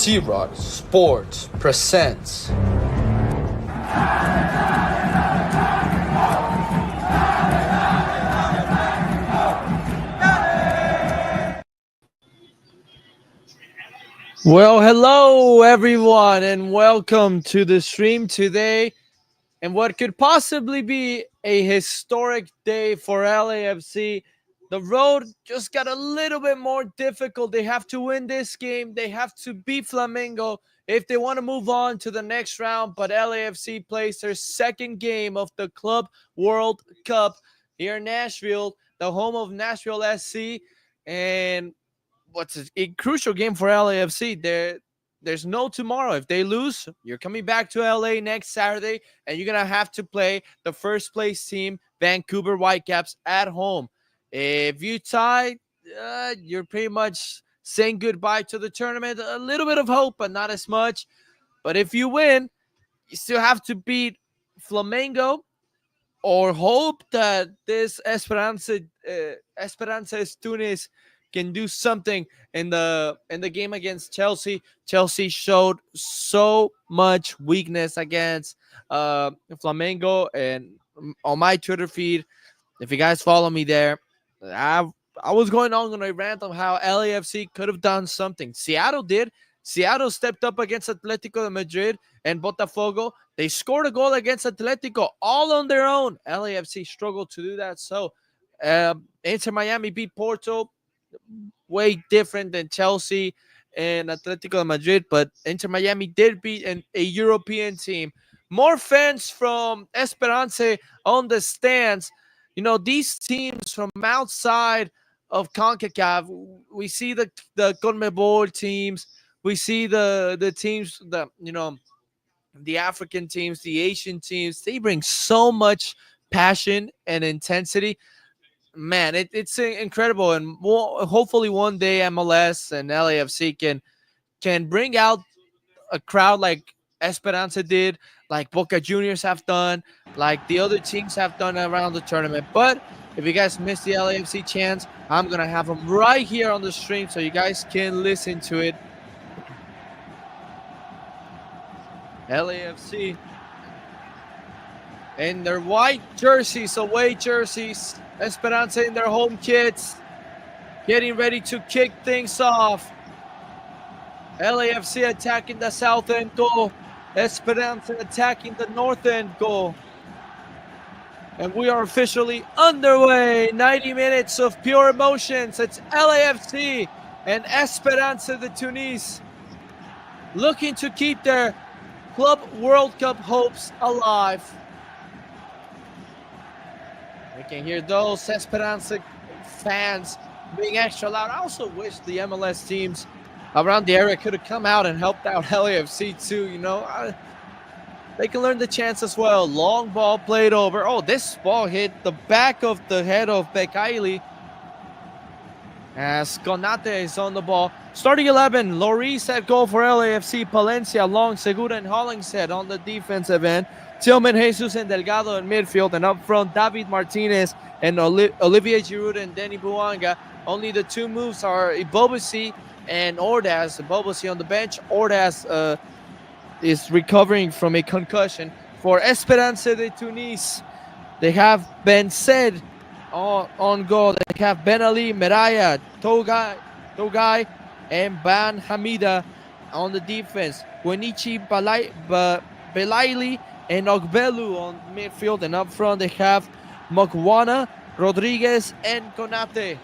C-Rock Sports presents. Well, hello everyone, and welcome to the stream today. And what could possibly be a historic day for LAFC. The road just got a little bit more difficult. They have to win this game. They have to beat Flamengo if they want to move on to the next round. But LAFC plays their second game of the Club World Cup here in Nashville, the home of Nashville SC. And what's a crucial game for LAFC. There's no tomorrow. If they lose, you're coming back to LA next Saturday, and you're gonna have to play the first place team, Vancouver Whitecaps, at home. If you tie, you're pretty much saying goodbye to the tournament. A little bit of hope, but not as much. But if you win, you still have to beat Flamengo or hope that this Esperance Tunis can do something in the game against Chelsea. Chelsea showed so much weakness against Flamengo, and on my Twitter feed, if you guys follow me there, I was going on a rant of how LAFC could have done something. Seattle did. Seattle stepped up against Atletico de Madrid and Botafogo. They scored a goal against Atletico all on their own. LAFC struggled to do that. So Inter Miami beat Porto. Way different than Chelsea and Atletico de Madrid, but Inter Miami did beat a European team. More fans from Esperance on the stands. You know, these teams from outside of CONCACAF, we see the CONMEBOL teams, we see the teams, the African teams, the Asian teams. They bring so much passion and intensity. Man, it's incredible, and hopefully one day MLS and LAFC can bring out a crowd like Esperanza did, like Boca Juniors have done, like the other teams have done around the tournament. But if you guys missed the LAFC chants, I'm gonna have them right here on the stream so you guys can listen to it. LAFC in their white jerseys, away jerseys. Esperanza in their home kits, getting ready to kick things off. LAFC attacking the south end goal. Esperanza attacking the north end goal. And we are officially underway. 90 minutes of pure emotions. It's LAFC and Esperance de Tunis looking to keep their Club World Cup hopes alive. We can hear those Esperanza fans being extra loud. I also wish the MLS teams around the area could have come out and helped out LAFC too. You know, they can learn the chance as well. Long ball played over. Oh, this ball hit the back of the head of Bekaili as Konate is on the ball. Starting 11, Lloris at goal for LAFC. Palencia, Long, Segura, and Hollingshead on the defensive end. Tillman, Jesus, and Delgado in midfield, and up front, David Martinez and Olivier Giroud and Denny Buanga. Only the two moves are Ibobasi and Ordaz. Ibobasi on the bench. Ordaz is recovering from a concussion. For Esperance de Tunis, they have Ben Said on goal. They have Ben Ali, Meraya, Togai, and Ban Hamida on the defense. Guenichi Belaili and Ogbelu on midfield, and up front they have Mokwana, Rodriguez, and Konate.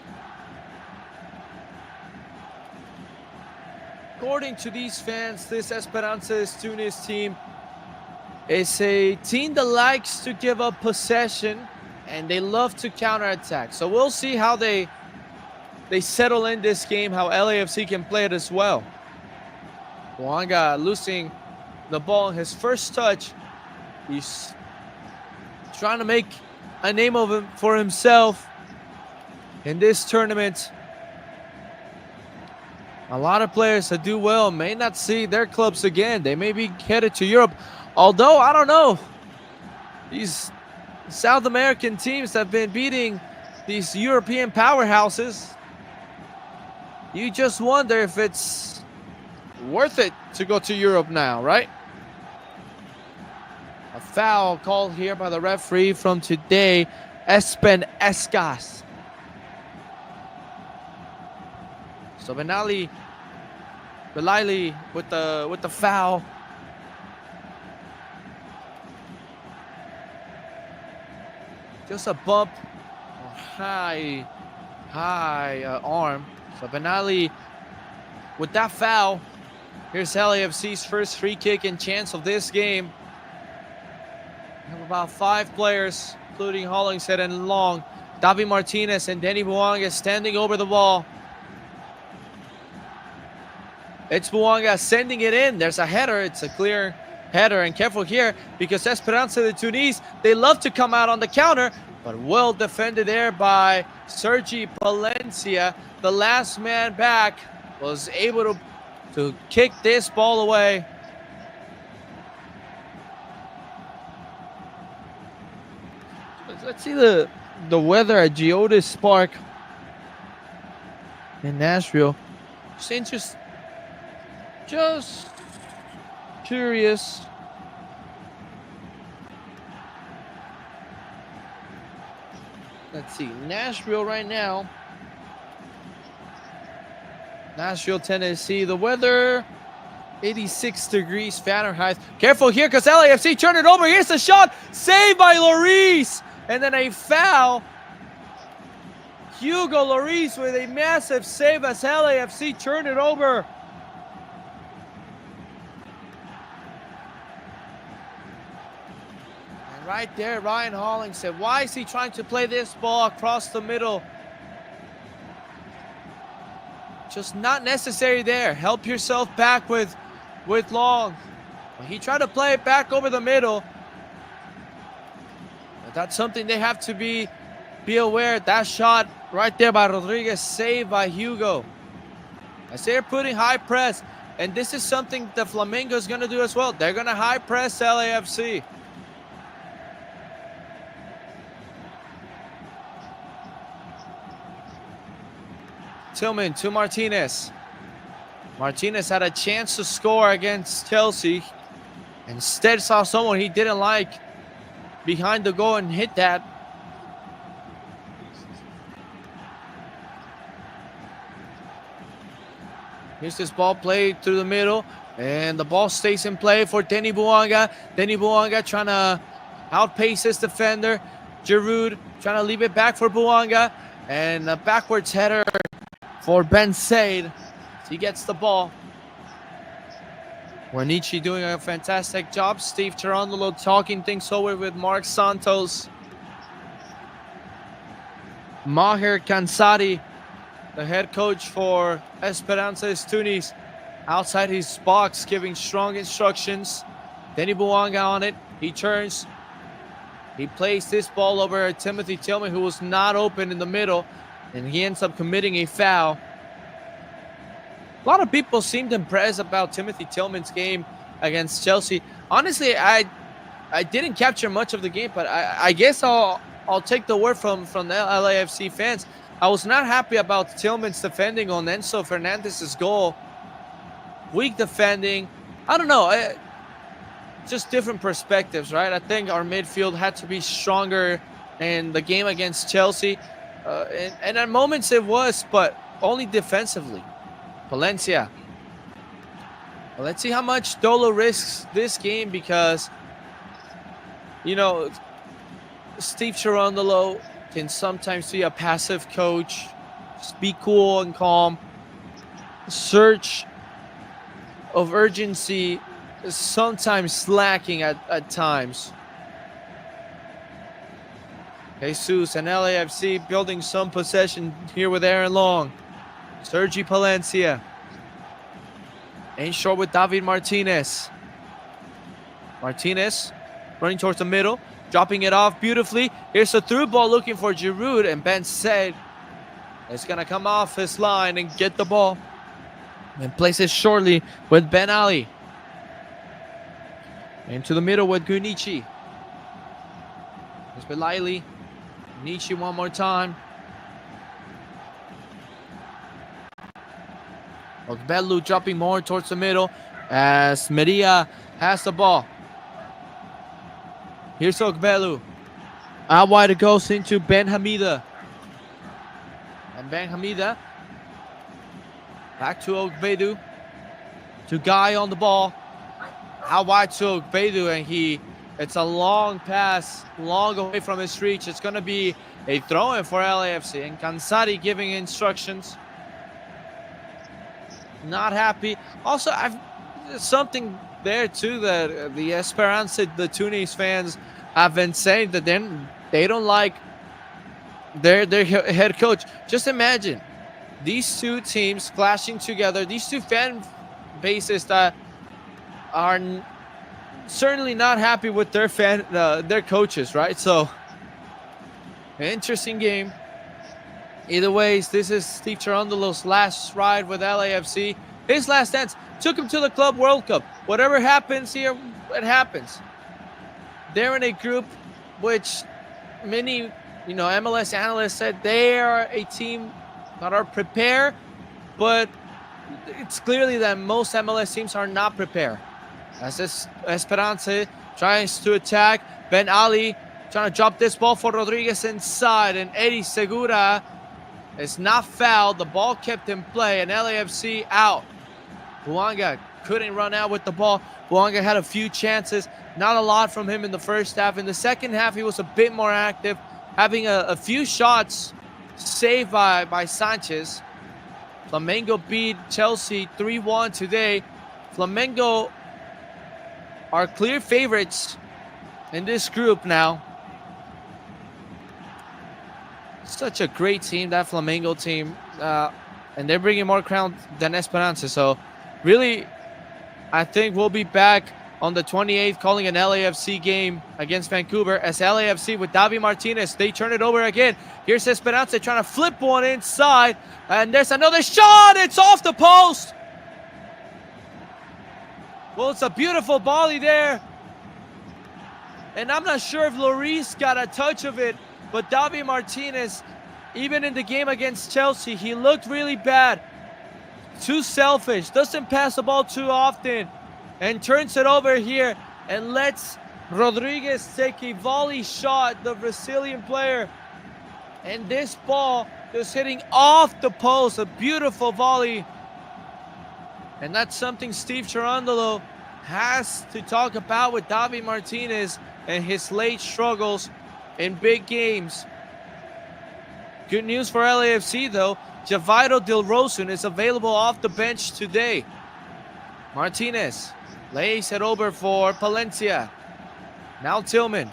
According to these fans, this Esperanza Tunis team is a team that likes to give up possession and they love to counterattack. So we'll see how they settle in this game, how LAFC can play it as well. Buanga losing the ball on his first touch. He's trying to make a name of him for himself in this tournament. A lot of players that do well may not see their clubs again. They may be headed to Europe. Although, I don't know. These South American teams have been beating these European powerhouses. You just wonder if it's worth it to go to Europe now, right? A foul called here by the referee from today, Esperance. So Belali with the foul. Just a bump, high arm. So Benali with that foul. Here's LAFC's first free kick and chance of this game. We have about 5 players, including Hollingshead and Long. David Martinez and Denny Buanga standing over the ball. It's Buanga sending it in. There's a header. It's a clear header, and careful here because Esperance de Tunis, they love to come out on the counter, but well defended there by Sergi Palencia. The last man back was able to kick this ball away. Let's see the weather at Geodis Park in Nashville. Just curious. Let's see, Nashville right now. Nashville, Tennessee. The weather, 86 degrees Fahrenheit. Careful here because LAFC turned it over. Here's the shot. Saved by Lloris. And then a foul. Hugo Lloris with a massive save as LAFC turned it over. And right there, Ryan Holling said, why is he trying to play this ball across the middle? Just not necessary there. Help yourself back with Long. He tried to play it back over the middle. But that's something they have to be aware. That shot right there by Rodriguez, saved by Hugo. As they're putting high press, and this is something the Flamengo is going to do as well. They're going to high press LAFC. Tillman to Martinez. Martinez had a chance to score against Chelsea. Instead saw someone he didn't like behind the goal and hit that. Here's this ball played through the middle, and the ball stays in play for Denny Buanga. Denny Buanga trying to outpace his defender. Giroud trying to leave it back for Buanga, and a backwards header for Ben Said. He gets the ball. Warnichi doing a fantastic job. Steve Cherondolo talking things over with Mark Santos. Maher Kansari, the head coach for Esperance de Tunis, outside his box giving strong instructions. Denny Buanga on it. He turns. He plays this ball over Timothy Tillman, who was not open in the middle, and he ends up committing a foul. A lot of people seemed impressed about Timothy Tillman's game against Chelsea. Honestly, I didn't capture much of the game, but I guess I'll take the word from the LAFC fans. I was not happy about Tillman's defending on Enzo Fernandez's goal. Weak defending. I don't know. Just different perspectives, right? I think our midfield had to be stronger in the game against Chelsea. And at moments it was, but only defensively. Valencia. Well, let's see how much Dolo risks this game because, you know, Steve Cherondolo can sometimes be a passive coach. Just be cool and calm. Search of urgency is sometimes lacking at times. Jesus and LAFC building some possession here with Aaron Long. Sergi Palencia. In short with David Martinez. Martinez running towards the middle. Dropping it off beautifully. Here's a through ball looking for Giroud. And Ben Said is going to come off his line and get the ball. And places shortly with Ben Ali. Into the middle with Gunichi. There's Belaili. Nietzsche one more time. Ogbelu dropping more towards the middle as Maria has the ball. Here's Ogbelu. Out wide it goes into Ben Hamida. And Ben Hamida back to Ogbelu. To Guy on the ball. Out wide to Ogbelu, and it's a long pass, long away from his reach. It's going to be a throw-in for LAFC. And Kansari giving instructions. Not happy. Also, there's something there too that the Esperance, the Tunis fans have been saying that they don't like their head coach. Just imagine these two teams clashing together. These two fan bases that are certainly not happy with their coaches, right? So, an interesting game. Either ways, this is Steve Cherundolo's last ride with LAFC. His last dance took him to the Club World Cup. Whatever happens here, it happens. They're in a group which many, MLS analysts said they are a team that are prepared, but it's clearly that most MLS teams are not prepared. As this Esperance tries to attack, Ben Ali trying to drop this ball for Rodriguez inside, and Eddie Segura is not fouled. The ball kept in play, and LAFC out. Buanga couldn't run out with the ball. Buanga had a few chances, not a lot from him in the first half. In the second half, he was a bit more active, having a few shots saved by Sanchez. Flamengo beat Chelsea 3-1 today. Flamengo are clear favorites in this group now. Such a great team, that Flamengo team. And they're bringing more crowns than Esperance. So, really, I think we'll be back on the 28th calling an LAFC game against Vancouver. As LAFC with Davi Martinez, they turn it over again. Here's Esperance trying to flip one inside. And there's another shot. It's off the post. Well, it's a beautiful volley there. And I'm not sure if Lloris got a touch of it. But Davi Martinez, even in the game against Chelsea, he looked really bad. Too selfish. Doesn't pass the ball too often. And turns it over here and lets Rodriguez take a volley shot, the Brazilian player. And this ball just hitting off the post. A beautiful volley. And that's something Steve Cherundolo has to talk about with Davi Martinez and his late struggles in big games. Good news for LAFC though. Javairo Dilrosun is available off the bench today. Martinez lays it over for Palencia. Now Tillman.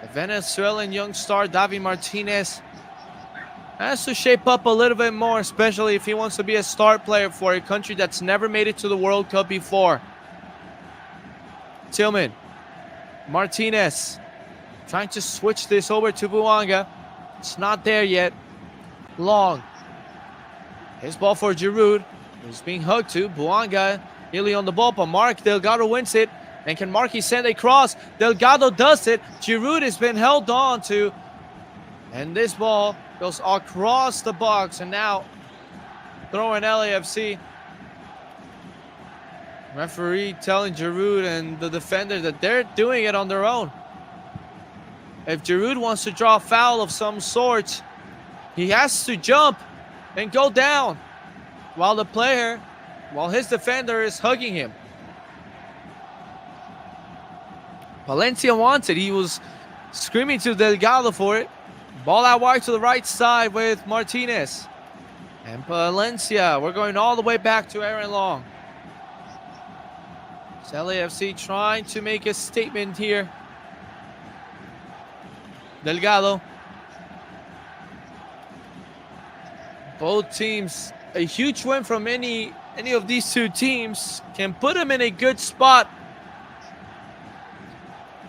The Venezuelan young star Davi Martinez has to shape up a little bit more, especially if he wants to be a star player for a country that's never made it to the World Cup before. Tillman. Martinez. Trying to switch this over to Buanga. It's not there yet. Long. His ball for Giroud. He's being hugged to. Buanga nearly on the ball, but Mark Delgado wins it. And can Marquis send a cross? Delgado does it. Giroud has been held on to. And this ball goes across the box. And now throwing LAFC. Referee telling Giroud and the defender that they're doing it on their own. If Giroud wants to draw a foul of some sort, he has to jump and go down while his defender is hugging him. Palencia wants it. He was screaming to Delgado for it. Ball out wide to the right side with Martinez. And Palencia, we're going all the way back to Aaron Long. It's LAFC trying to make a statement here. Delgado. Both teams, a huge win from any of these two teams can put them in a good spot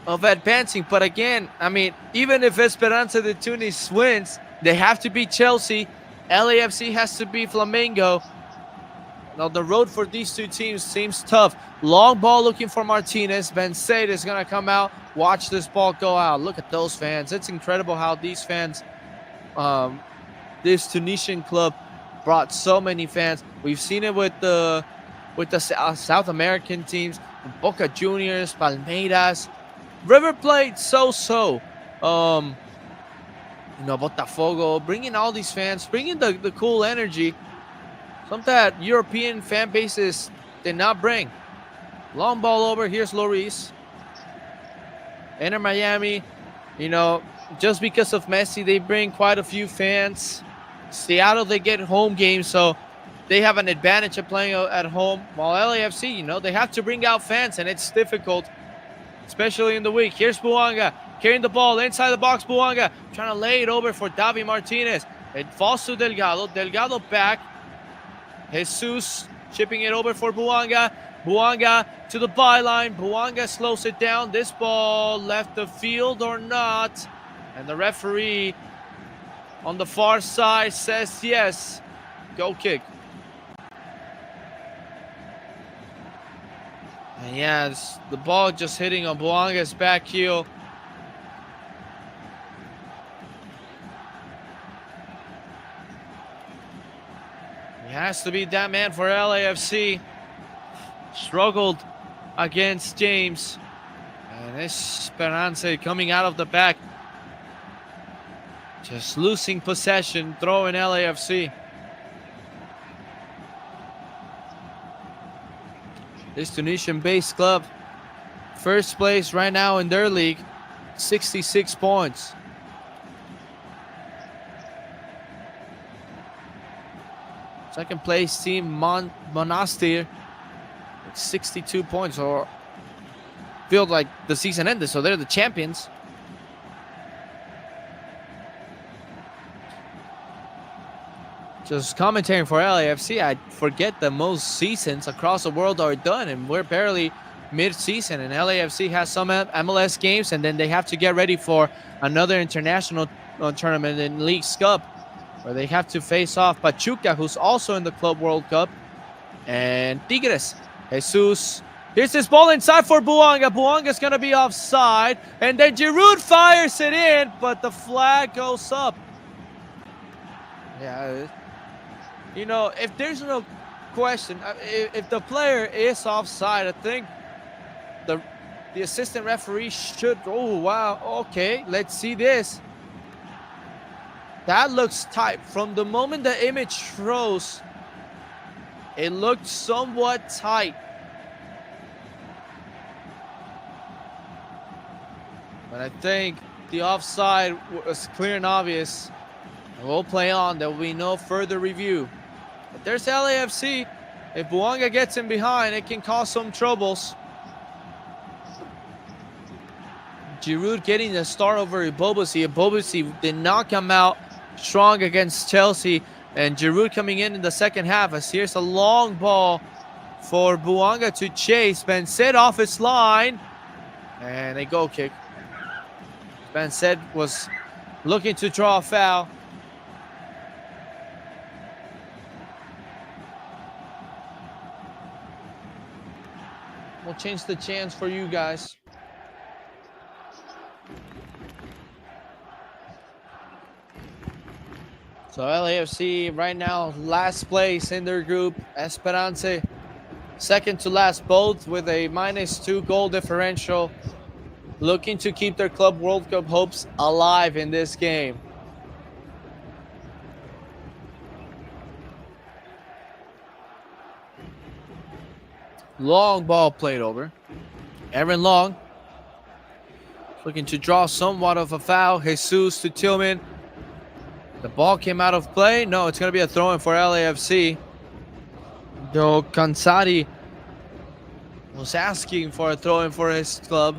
of advancing. But again, I mean, even if Esperance de Tunis wins, they have to beat Chelsea. LAFC has to beat Flamengo. Now the road for these two teams seems tough. Long ball looking for Martinez. Ben Said is going to come out. Watch this ball go out. Look at those fans. It's incredible how these fans, this Tunisian club brought so many fans. We've seen it with the South American teams, Boca Juniors, Palmeiras, River Plate, so. Botafogo, bringing all these fans, bringing the cool energy, something that European fan bases did not bring. Long ball over. Here's Lloris. Enter Miami. Just because of Messi, they bring quite a few fans. Seattle, they get home games, so they have an advantage of playing at home. While LAFC, they have to bring out fans, and it's difficult, especially in the week. Here's Buanga carrying the ball inside the box. Buanga trying to lay it over for Davi Martinez. It falls to Delgado. Delgado back. Jesus chipping it over for Buanga. Buanga to the byline. Buanga slows it down. This ball left the field or not? And the referee on the far side says yes. Goal kick. And yeah, the ball just hitting on Buanga's back heel. He has to be that man for LAFC. Struggled against James. And Esperance coming out of the back. Just losing possession, throwing LAFC. This Tunisian-based club, first place right now in their league, 66 points. Second place team, Monastir, 62 points, or feel like the season ended, so they're the champions. Just commentating for LAFC, I forget that most seasons across the world are done, and we're barely mid-season, and LAFC has some MLS games, and then they have to get ready for another international tournament in League's Cup, where they have to face off Pachuca, who's also in the Club World Cup, and Tigres. Jesus, here's this ball inside for Buanga. Buanga's going to be offside, and then Giroud fires it in, but the flag goes up. Yeah, if there's no question, if the player is offside, I think the assistant referee should, oh, wow, okay, let's see this. That looks tight. From the moment the image froze, it looked somewhat tight. But I think the offside was clear and obvious. And we'll play on. There will be no further review. But there's LAFC. If Buanga gets in behind, it can cause some troubles. Giroud getting the start over Ibobasi. Ibobasi did not come out strong against Chelsea. And Giroud coming in the second half, as here's a long ball for Buanga to chase. Benset off his line. And a goal kick. Benset was looking to draw a foul. We'll change the chance for you guys. So LAFC right now last place in their group. Esperance second to last, both with a -2 goal differential, looking to keep their Club World Cup hopes alive in this game. Long ball played over. Aaron Long looking to draw somewhat of a foul. Jesus to Tillman. The ball came out of play. No, it's going to be a throw-in for LAFC. Though Kansari was asking for a throw-in for his club.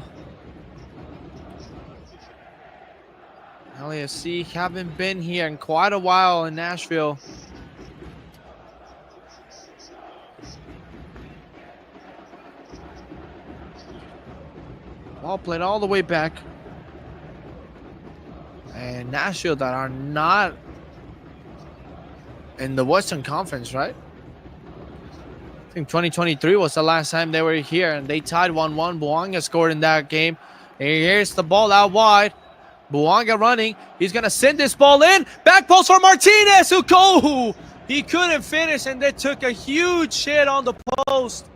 LAFC haven't been here in quite a while in Nashville. Ball played all the way back. And Nashville that are not in the Western Conference, right? I think 2023 was the last time they were here, and they tied 1-1. Buanga scored in that game. And here's the ball out wide. Buanga running. He's going to send this ball in. Back post for Martinez, who He couldn't finish, and they took a huge hit on the post.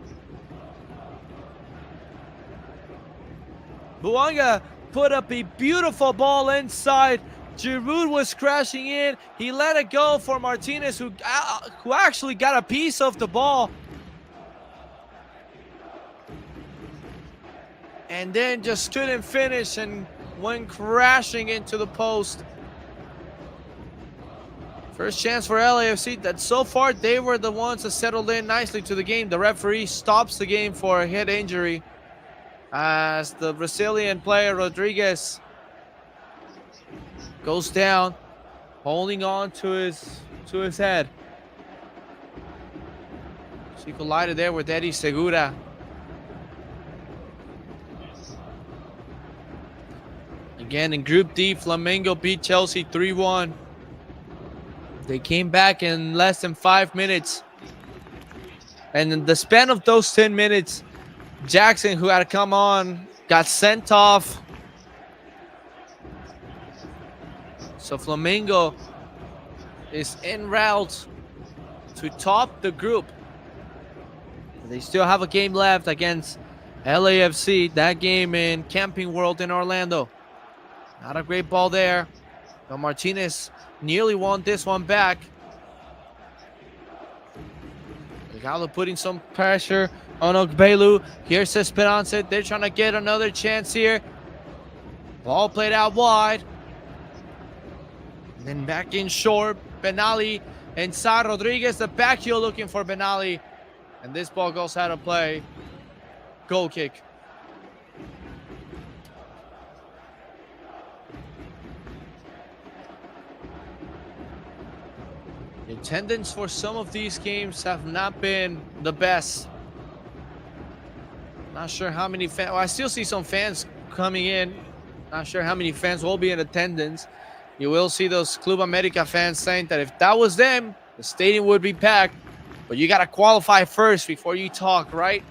Bouanga put up a beautiful ball inside. Giroud was crashing in. He let it go for Martinez, who actually got a piece of the ball. And then just couldn't finish and went crashing into the post. First chance for LAFC. That so far they were the ones that settled in nicely to the game. The referee stops the game for a head injury as the Brazilian player Rodriguez goes down, holding on to his head. She collided there with Eddie Segura. Again, in Group D, Flamengo beat Chelsea 3-1. They came back in less than 5 minutes. And in the span of those 10 minutes, Jackson, who had come on, got sent off. So Flamengo is en route to top the group. They still have a game left against LAFC, that game in Camping World in Orlando. Not a great ball there, but Martinez nearly won this one back. Galo putting some pressure on Ogbelu. Here's Esperance. They're trying to get another chance here. Ball played out wide. And then back in short. Benali inside Rodriguez. The back heel looking for Benali. And this ball goes out of play. Goal kick. The attendance for some of these games have not been the best. Not sure how many fans. Well, I still see some fans coming in. Not sure how many fans will be in attendance. You will see those Club America fans saying that if that was them, the stadium would be packed. But you got to qualify first before you talk, right?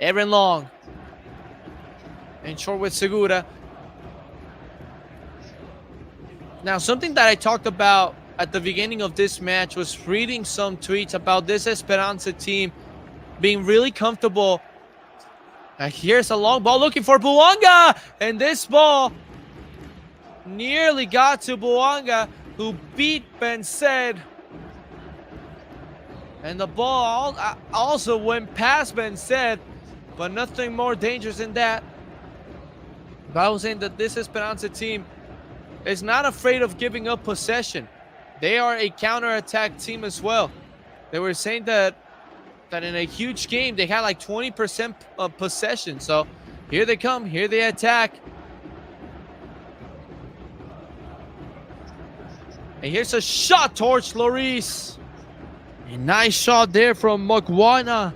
Aaron Long. And short with Segura. Now, something that I talked about at the beginning of this match was reading some tweets about this Esperance team being really comfortable. And here's a long ball looking for Bouanga. And this ball nearly got to Bouanga, who beat Ben Said. And the ball also went past Ben Said, but nothing more dangerous than that. But I was saying that this Esperance team is not afraid of giving up possession. They are a counter-attack team as well. They were saying that in a huge game, they had like 20% of possession. So here they come. Here they attack. And here's a shot towards Lloris. A nice shot there from Mokwana.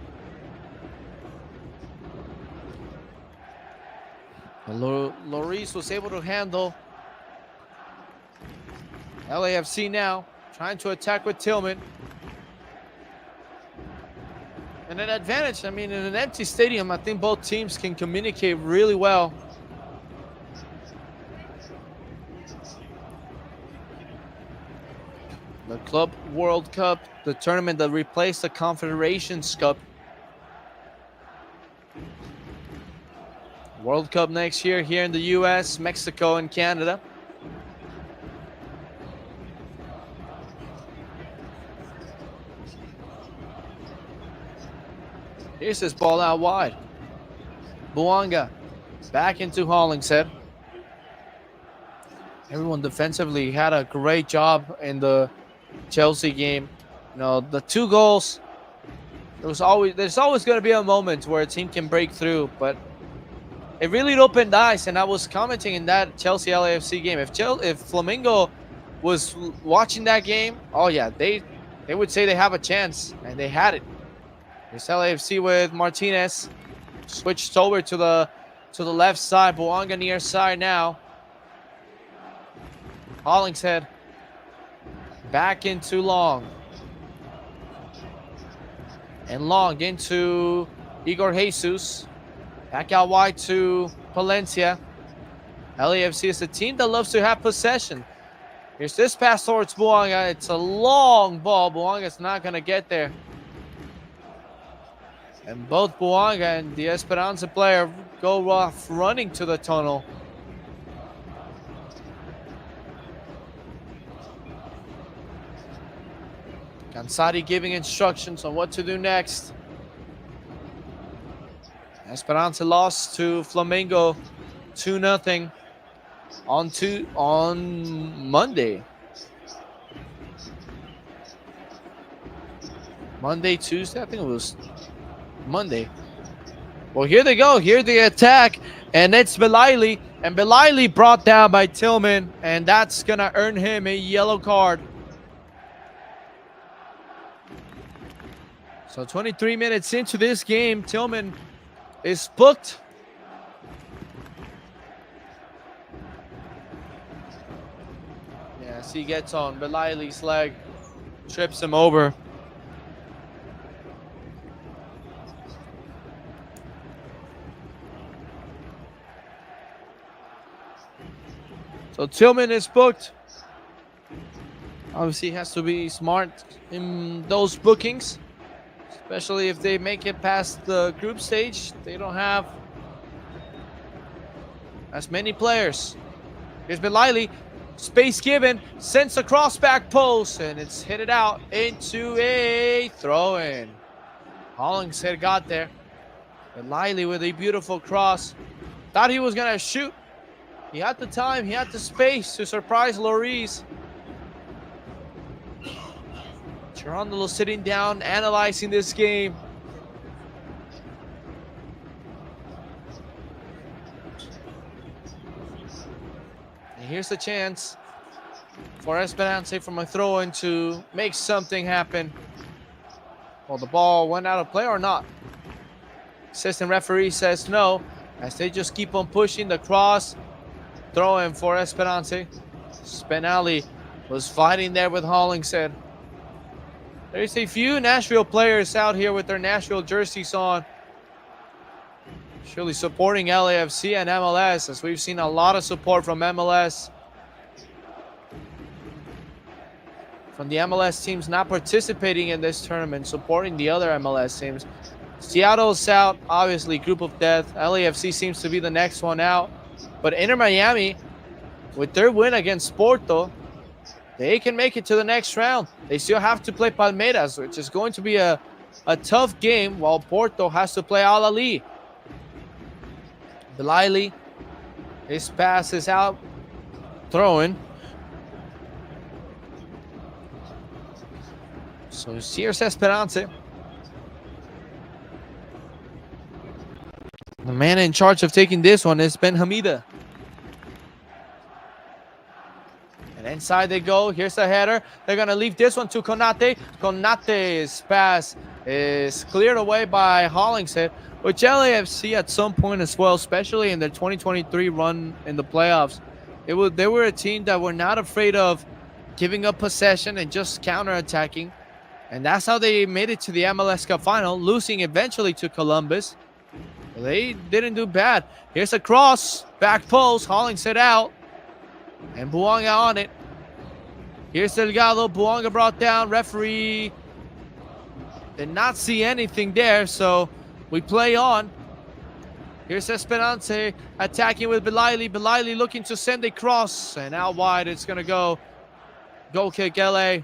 Lloris was able to handle. LAFC now trying to attack with Tillman. And an advantage. I mean, in an empty stadium, I think both teams can communicate really well. The Club World Cup, the tournament that replaced the Confederations Cup. World Cup next year here in the US, Mexico, and Canada. Here's this ball out wide. Bouanga back into Hollingshead. Everyone defensively had a great job in the Chelsea game. You know, the 2 goals, there's always going to be a moment where a team can break through, but it really opened eyes. And I was commenting in that Chelsea LAFC game. If Flamengo was watching that game, oh yeah, they would say they have a chance, and they had it. Here's LAFC with Martinez. Switched over to the left side. Bouanga near side now. Hollingshead. Back into Long. And Long into Igor Jesus. Back out wide to Palencia. LAFC is a team that loves to have possession. Here's this pass towards Buanga. It's a long ball. Buanga's not going to get there. And both Buanga and the Esperance player go off running to the tunnel. Cansati giving instructions on what to do next. Esperance lost to Flamengo 2-0 on Monday. Tuesday? I think it was Monday. Well, here they go. Here the attack. And it's Belaili. And Belaili brought down by Tillman. And that's going to earn him a yellow card. So 23 minutes into this game, Tillman is booked. Yes, he gets on Belaili's leg, trips him over. So Tillman is booked. Obviously, he has to be smart in those bookings, especially if they make it past the group stage. They don't have as many players. Here's Belaili. Space given. Sends a cross back post. And it's hit it out into a throw-in. Hollingshead got there. Belaili with a beautiful cross. Thought he was going to shoot. He had the time. He had the space to surprise Lloris. Gerondolo sitting down, analyzing this game. And here's the chance for Esperance from a throw-in to make something happen. Well, the ball went out of play or not? Assistant referee says no, as they just keep on pushing the cross. Throw-in for Esperance. Spinelli was fighting there with Hollingshead. There's a few Nashville players out here with their Nashville jerseys on. Surely supporting LAFC and MLS, as we've seen a lot of support from MLS. From the MLS teams not participating in this tournament, supporting the other MLS teams. Seattle's out, obviously, group of death. LAFC seems to be the next one out. But Inter Miami, with their win against Porto, they can make it to the next round. They still have to play Palmeiras, which is going to be a tough game, while Porto has to play Al Ahly. Belaili, his pass is out. Throw-in. So here's Esperance. The man in charge of taking this one is Ben Hamida. And inside they go. Here's the header. They're going to leave this one to Konate. Konate's pass is cleared away by Hollingshead, which LAFC at some point as well, especially in their 2023 run in the playoffs. They were a team that were not afraid of giving up possession and just counterattacking. And that's how they made it to the MLS Cup final, losing eventually to Columbus. They didn't do bad. Here's a cross. Back post. Hollingshead out. And Buanga on it. Here's Delgado. Buanga brought down. Referee did not see anything there, so we play on. Here's Esperance attacking with Belaili. Belaili looking to send a cross. And out wide it's going to go. Goal kick, LA.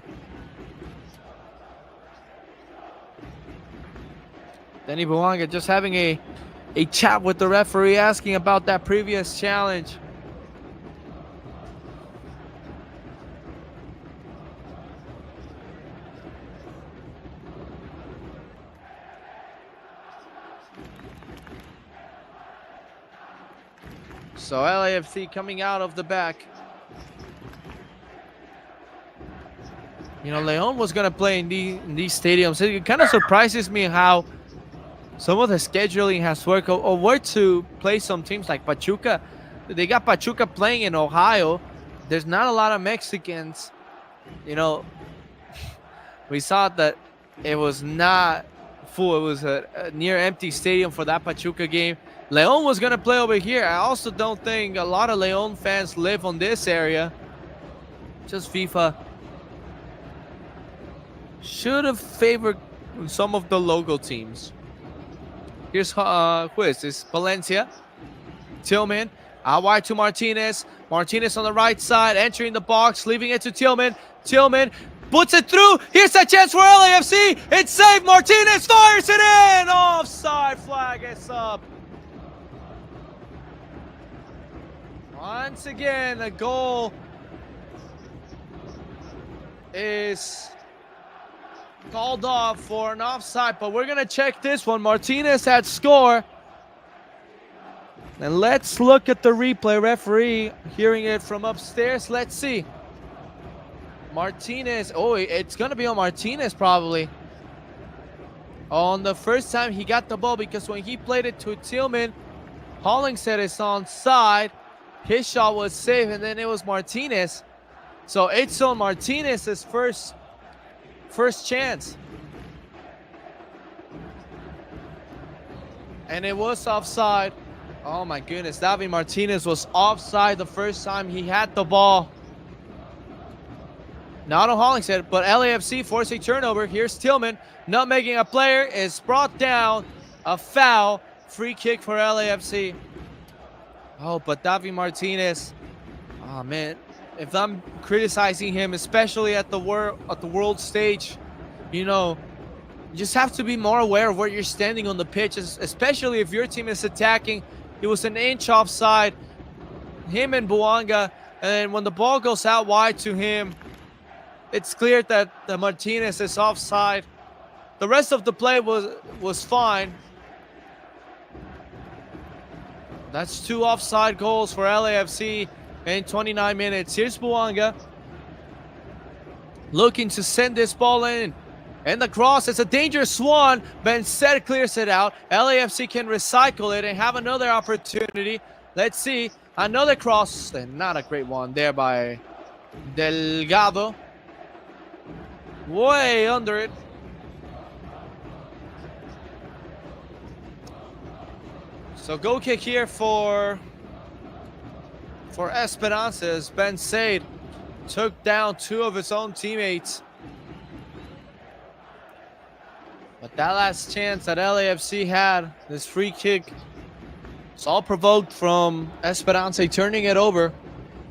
Denny Buanga just having a chat with the referee, asking about that previous challenge. So LAFC coming out of the back. You know, Leon was going to play in these stadiums. It kind of surprises me how some of the scheduling has worked, or where to play some teams like Pachuca. They got Pachuca playing in Ohio. There's not a lot of Mexicans. You know, we saw that it was not full. It was a near empty stadium for that Pachuca game. Leon was going to play over here. I also don't think a lot of Leon fans live on this area. Just FIFA should have favored some of the local teams. Here's who is this? Valencia. Tillman. Out wide to Martinez. Martinez on the right side, entering the box, leaving it to Tillman. Tillman puts it through. Here's a chance for LAFC. It's saved. Martinez fires it in. Offside flag is up. Once again, the goal is called off for an offside, but we're going to check this one. Martinez had score. And let's look at the replay. Referee hearing it from upstairs. Let's see. Martinez. Oh, it's going to be on Martinez probably. On the first time he got the ball, because when he played it to Tillman, Holling said it's onside. His shot was safe, and then it was Martinez. So it's on Martinez's first chance. And it was offside. Oh my goodness, Davi Martinez was offside the first time he had the ball. Not on Hollingshead, but LAFC forced a turnover. Here's Tillman, not making a player, is brought down. A foul, free kick for LAFC. Oh, but Davi Martinez, oh man, if I'm criticizing him, especially at the world stage, you know, you just have to be more aware of where you're standing on the pitch, especially if your team is attacking. He was an inch offside, him and Buanga, and when the ball goes out wide to him, it's clear that the Martinez is offside. The rest of the play was fine. That's 2 offside goals for LAFC in 29 minutes. Here's Buanga looking to send this ball in. And the cross, it's a dangerous one. Ben Said clears it out. LAFC can recycle it and have another opportunity. Let's see. Another cross, and not a great one there by Delgado. Way under it. So goal kick here for Esperance as Ben Said took down 2 of his own teammates. But that last chance that LAFC had, this free kick, it's all provoked from Esperance turning it over.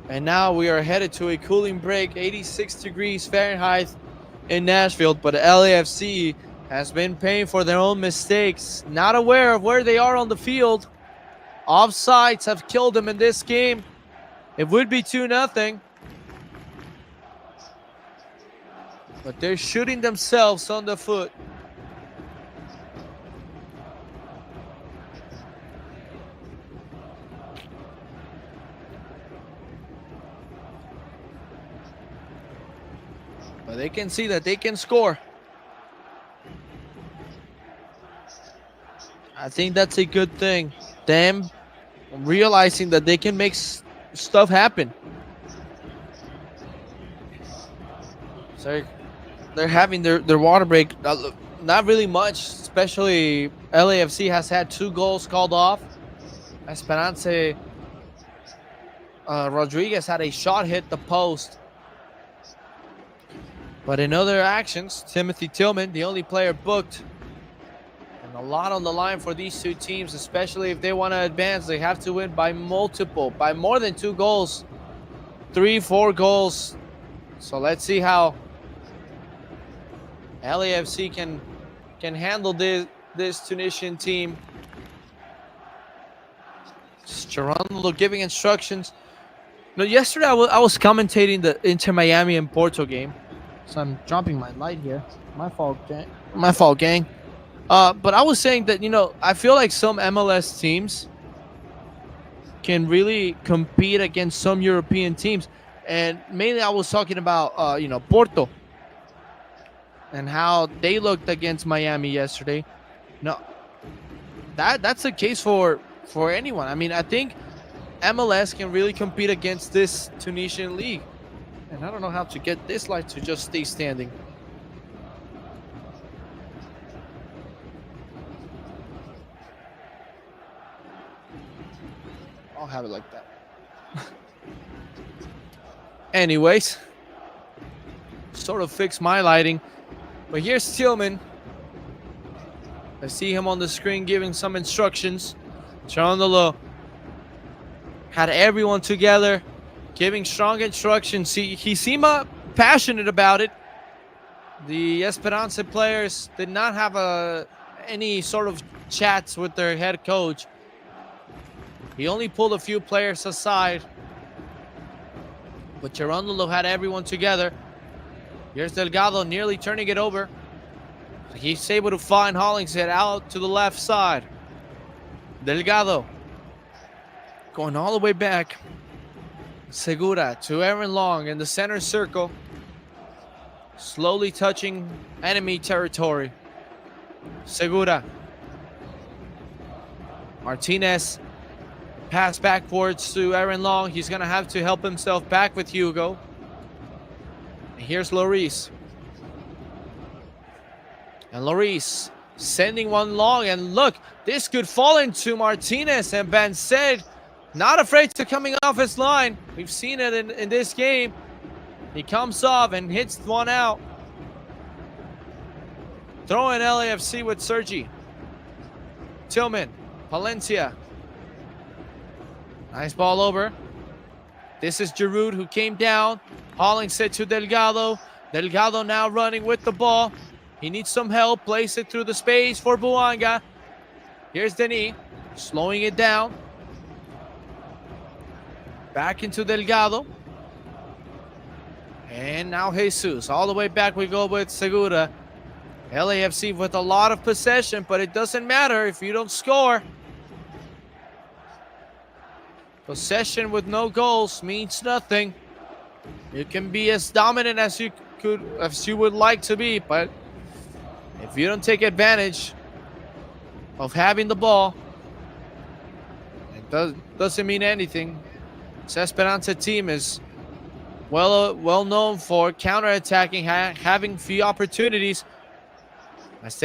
And now we are headed to a cooling break, 86 degrees Fahrenheit in Nashville. But LAFC has been paying for their own mistakes, not aware of where they are on the field. Offsides have killed them in this game. It would be 2-0. But they're shooting themselves on the foot. But they can see that they can score. I think that's a good thing. Them realizing that they can make stuff happen. So they're having their water break. Not really much, especially LAFC has had 2 goals called off. Esperance Rodriguez had a shot hit the post. But in other actions, Timothy Tillman, the only player booked. And a lot on the line for these 2 teams, especially if they want to advance. They have to win by more than 2 goals. 3-4 goals. So let's see how LAFC can handle this Tunisian team. Geronimo giving instructions. No, yesterday I was commentating the Inter Miami and Porto game. So I'm dropping my light here. My fault, gang. But I was saying that, you know, I feel like some MLS teams can really compete against some European teams. And mainly I was talking about, you know, Porto and how they looked against Miami yesterday. No, that's the case for anyone. I mean, I think MLS can really compete against this Tunisian league. And I don't know how to get this light to just stay standing. I'll have it like that. Anyways, sort of fix my lighting. But here's Tillman. I see him on the screen giving some instructions. Cherundolo had everyone together, giving strong instructions. He seemed passionate about it. The Esperance players did not have any sort of chats with their head coach. He only pulled a few players aside. But Cherundolo had everyone together. Here's Delgado nearly turning it over. He's able to find Hollingshead out to the left side. Delgado going all the way back. Segura to Aaron Long in the center circle. Slowly touching enemy territory. Segura. Martinez. Pass backwards to Aaron Long. He's going to have to help himself back with Hugo. And here's Lloris. And Lloris sending one long. And look, this could fall into Martinez. And Banced not afraid to coming off his line. We've seen it in this game. He comes off and hits one out. Throw in LAFC with Sergi. Tillman. Palencia. Nice ball over. This is Giroud who came down. Hollingshead to Delgado. Delgado now running with the ball. He needs some help. Place it through the space for Buanga. Here's Denis. Slowing it down. Back into Delgado. And now Jesus. All the way back we go with Segura. LAFC with a lot of possession, but it doesn't matter if you don't score. Possession with no goals means nothing. You can be as dominant as you would like to be, but if you don't take advantage of having the ball, it doesn't mean anything. This Esperance team is well known for counterattacking, having few opportunities. As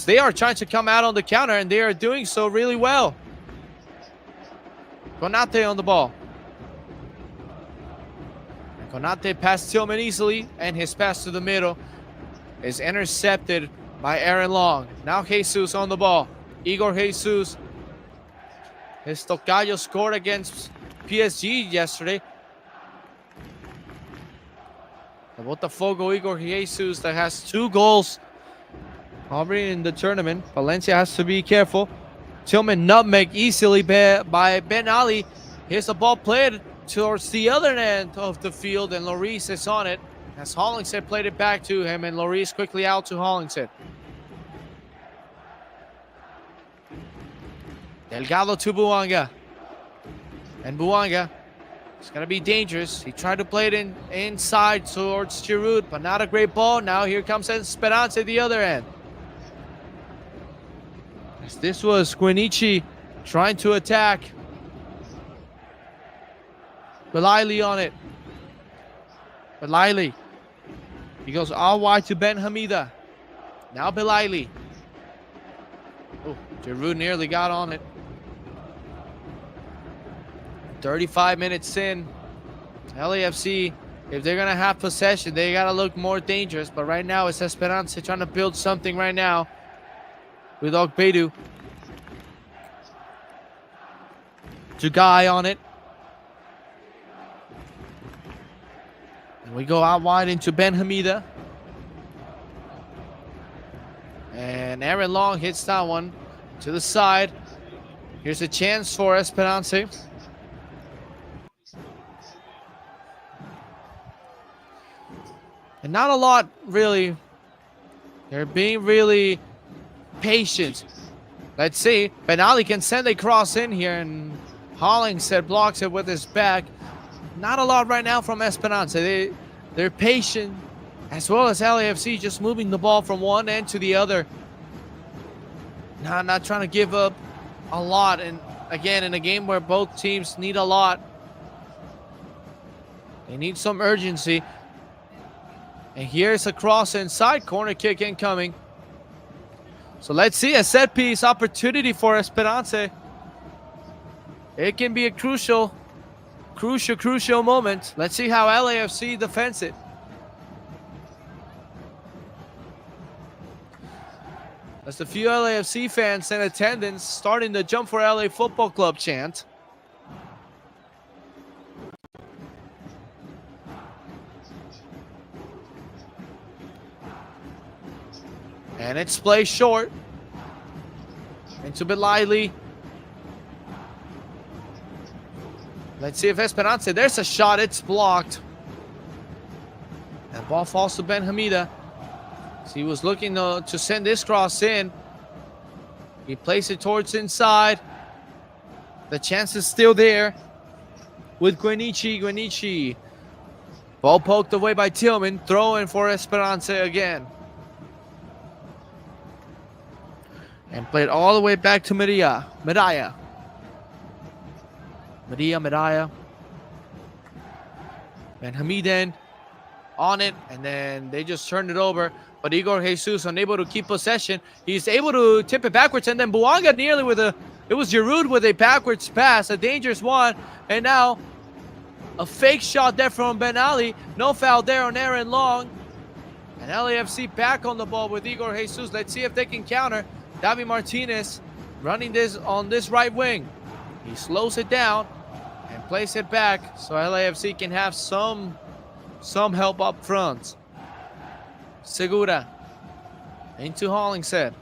they are trying to come out on the counter, and they are doing so really well. Konate on the ball. And Konate passed Tillman easily, and his pass to the middle is intercepted by Aaron Long. Now Jesus on the ball. Igor Jesus. His Tocayo scored against PSG yesterday. The Botafogo Igor Jesus that has 2 goals already in the tournament. Valencia has to be careful. Tillman nutmeg easily by Ben Ali. Here's the ball played towards the other end of the field, and Lloris is on it. As Hollingshead played it back to him, and Lloris quickly out to Hollingshead. Delgado to Buanga. And Buanga is going to be dangerous. He tried to play it inside towards Giroud, but not a great ball. Now here comes Esperance at the other end. As this was Guinichi trying to attack. Belaili on it. Belaili. He goes all wide to Ben Hamida. Now Belaili. Oh, Giroud nearly got on it. 35 minutes in. LAFC, if they're going to have possession, they got to look more dangerous. But right now, it's Esperance trying to build something right now with Ogbedu. Jugai on it. And we go out wide into Ben Hamida. And Aaron Long hits that one to the side. Here's a chance for Esperance. And not a lot, really. They're being really patient. Let's see. Ben Ali can send a cross in here, and Hollingshead blocks it with his back. Not a lot right now from Esperance. They're patient, as well as LAFC just moving the ball from one end to the other. Not trying to give up a lot. And again, in a game where both teams need a lot, they need some urgency. And here's a cross inside, corner kick incoming. So let's see, a set piece opportunity for Esperance. It can be a crucial moment. Let's see how LAFC defends it. As the few LAFC fans in attendance starting the Jump for LA Football Club chant. And it's play short. Into Beliley. Let's see if Esperance. There's a shot. It's blocked. And ball falls to Ben Hamida. So he was looking to send this cross in. He placed it towards inside. The chance is still there with Guenichi. Ball poked away by Tillman. Throwing for Esperance again. And played all the way back to Medaya. Medaya. Ben Hamiden on it, and then they just turned it over. But Igor Jesus unable to keep possession. He's able to tip it backwards, and then Buanga nearly it was Giroud with a backwards pass, a dangerous one. And now a fake shot there from Ben Ali. No foul there on Aaron Long. And LAFC back on the ball with Igor Jesus. Let's see if they can counter. Davi Martinez running this on this right wing. He slows it down and plays it back so LAFC can have some help up front. Segura into Hollingshead.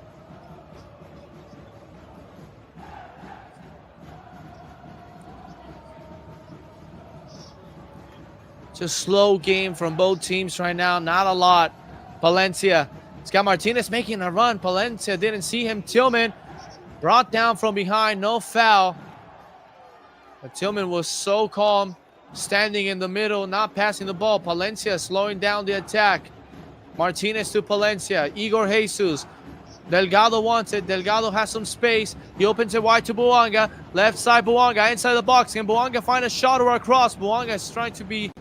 Just slow game from both teams right now. Not a lot. Palencia. It's got Martinez making a run. Palencia didn't see him. Tillman brought down from behind. No foul. But Tillman was so calm, standing in the middle, not passing the ball. Palencia slowing down the attack. Martinez to Palencia. Igor Jesus. Delgado wants it. Delgado has some space. He opens it wide to Buanga. Left side Buanga inside the box. Can Buanga find a shot or a cross? Buanga is trying to be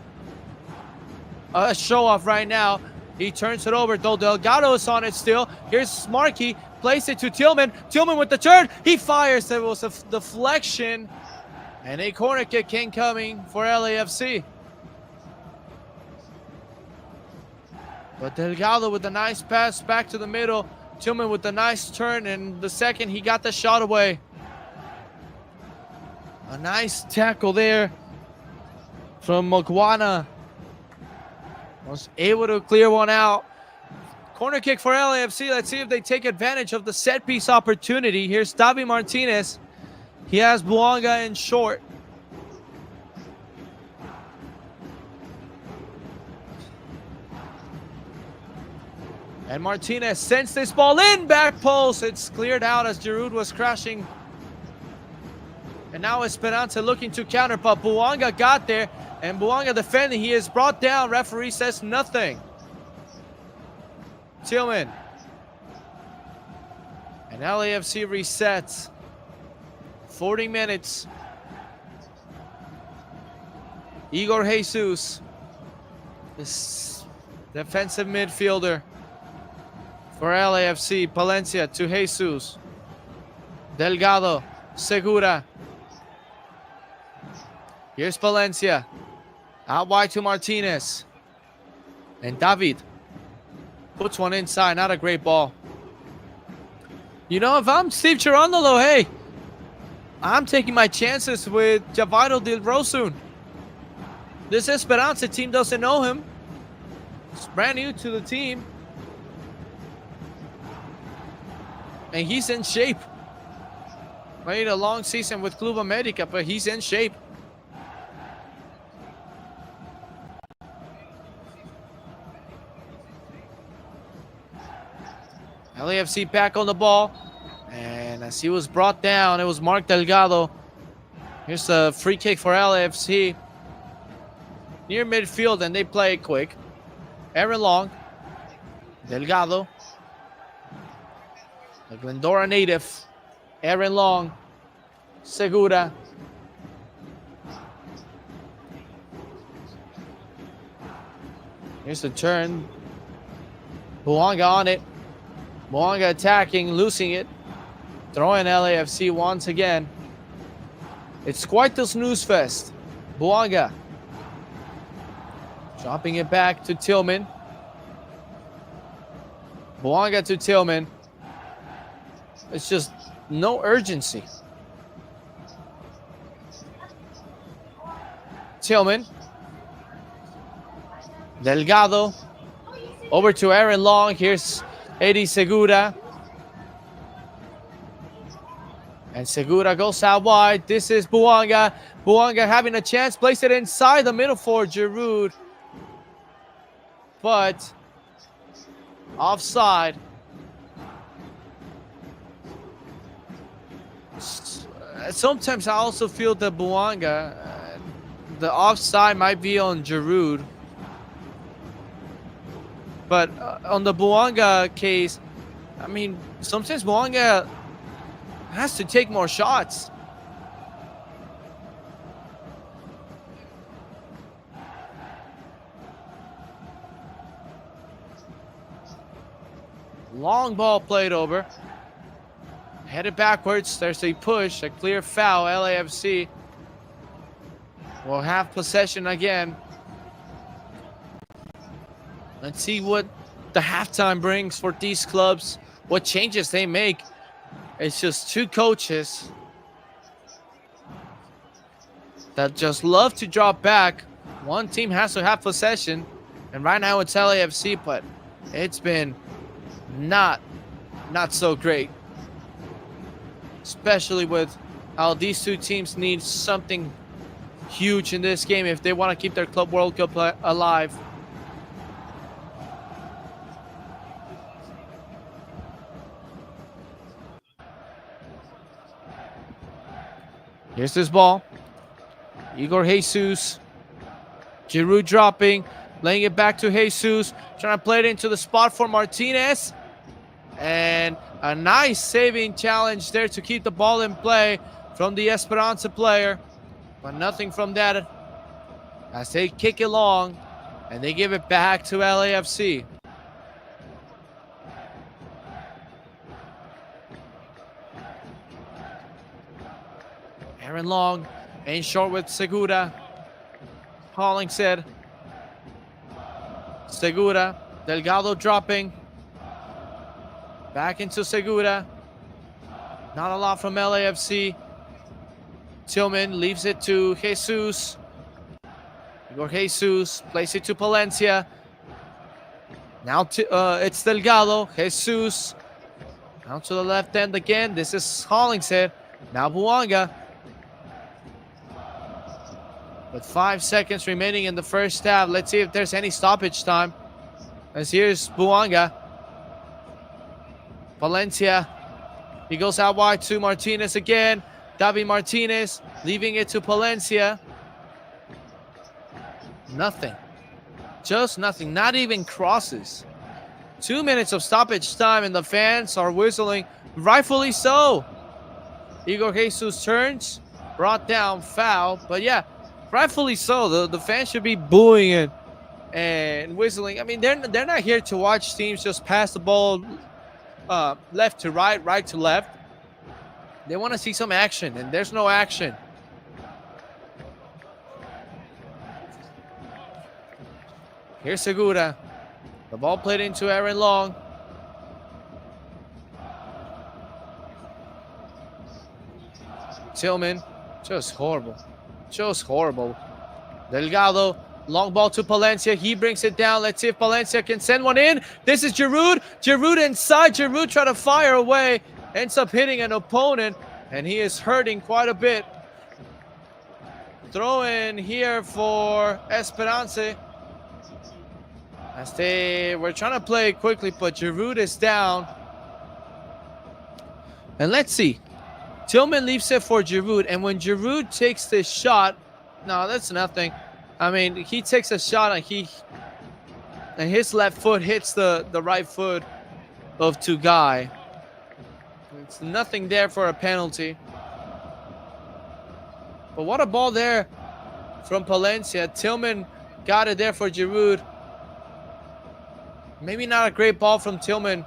a show-off right now. He turns it over, though Delgado is on it still. Here's Markey. Plays it to Tillman. Tillman with the turn. He fires. There was a deflection. And a corner kick incoming for LAFC. But Delgado with a nice pass back to the middle. Tillman with a nice turn. And the second he got the shot away. A nice tackle there from Mogwana. Was able to clear one out. Corner kick for LAFC. Let's see if they take advantage of the set piece opportunity. Here's Davi Martinez. He has Buanga in short. And Martinez sends this ball in. Back post. It's cleared out as Giroud was crashing. And now Esperanza looking to counter, but Buanga got there. And Buanga defending. He is brought down. Referee says nothing. Tillman. And LAFC resets. 40 minutes. Igor Jesus. This defensive midfielder for LAFC. Palencia to Jesus. Delgado. Segura. Here's Palencia. Out wide to Martinez. And David puts one inside. Not a great ball. You know, if I'm Steve Cherundolo, hey, I'm taking my chances with Javairo Del Rosun. This Esperanza team doesn't know him. He's brand new to the team. And he's in shape. Played a long season with Club America, but he's in shape. LAFC back on the ball. And as he was brought down, it was Mark Delgado. Here's a free kick for LAFC. Near midfield, and they play it quick. Aaron Long. Delgado. The Glendora native. Aaron Long. Segura. Here's the turn. Buanga on it. Buanga attacking, losing it. Throwing LAFC once again. It's quite the snooze fest. Buanga. Dropping it back to Tillman. Buanga to Tillman. It's just no urgency. Tillman. Delgado. Over to Aaron Long. Here's Eddie Segura. And Segura goes out wide. This is Buanga. Buanga having a chance. Place it inside the middle for Giroud. But offside. Sometimes I also feel that Buanga, the offside might be on Giroud. But on the Buanga case, I mean, sometimes Buanga has to take more shots. Long ball played over. Headed backwards. There's a push, a clear foul. LAFC will have possession again. Let's see what the halftime brings for these clubs, what changes they make. It's just two coaches that just love to drop back. One team has to have possession, and right now it's LAFC, but it's been not so great, especially with how these two teams need something huge in this game if they want to keep their Club World Cup alive. Here's this ball. Igor Jesus. Giroud dropping. Laying it back to Jesus. Trying to play it into the spot for Martinez. And a nice saving challenge there to keep the ball in play from the Esperance player. But nothing from that as they kick it long. And they give it back to LAFC. Aaron Long in short with Segura. Hollingshead. Segura. Delgado dropping. Back into Segura. Not a lot from LAFC. Tillman leaves it to Jesus. Igor Jesus plays it to Palencia. Now it's Delgado. Jesus. Down to the left end again. This is Hollingshead. Now Buanga. With 5 seconds remaining in the first half. Let's see if there's any stoppage time. As here's Buanga. Valencia. He goes out wide to Martinez again. Davi Martinez leaving it to Palencia. Nothing. Just nothing. Not even crosses. 2 minutes of stoppage time and the fans are whistling. Rightfully so. Igor Jesus turns. Brought down. Foul. But yeah, rightfully so. The fans should be booing it and whistling. I mean, they're not here to watch teams just pass the ball left to right, right to left. They want to see some action, and there's no action. Here's Segura. The ball played into Aaron Long. Tillman. Just horrible. Just horrible. Delgado. Long ball to Palencia. He brings it down. Let's see if Palencia can send one in. This is Giroud. Giroud inside. Giroud trying to fire away. Ends up hitting an opponent. And he is hurting quite a bit. Throw in here for Esperance. As they were trying to play quickly, but Giroud is down. And let's see. Tillman leaves it for Giroud. And when Giroud takes this shot, no, that's nothing. I mean, he takes a shot and his left foot hits the right foot of Tugai. It's nothing there for a penalty. But what a ball there from Palencia. Tillman got it there for Giroud. Maybe not a great ball from Tillman.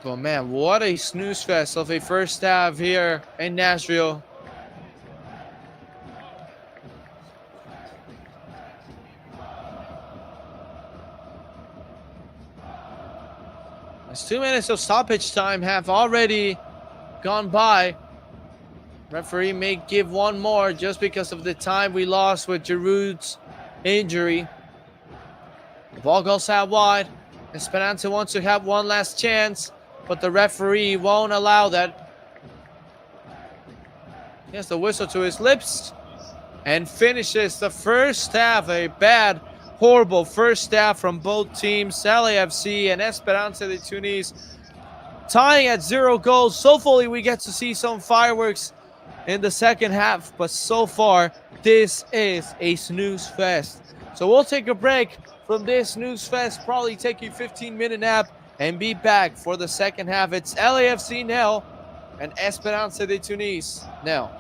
But man, what a snooze fest of a first half here in Nashville. As 2 minutes of stoppage time have already gone by. Referee may give one more just because of the time we lost with Giroud's injury. The ball goes out wide. Esperance wants to have one last chance, but the referee won't allow that. He has the whistle to his lips and finishes the first half. A bad, horrible first half from both teams, LAFC and Esperance de Tunis, tying at 0 goals. So hopefully we get to see some fireworks in the second half, but so far this is a snooze fest. So we'll take a break from this snooze fest, probably take a 15-minute nap, and be back for the second half. It's LAFC now and Esperance de Tunis now.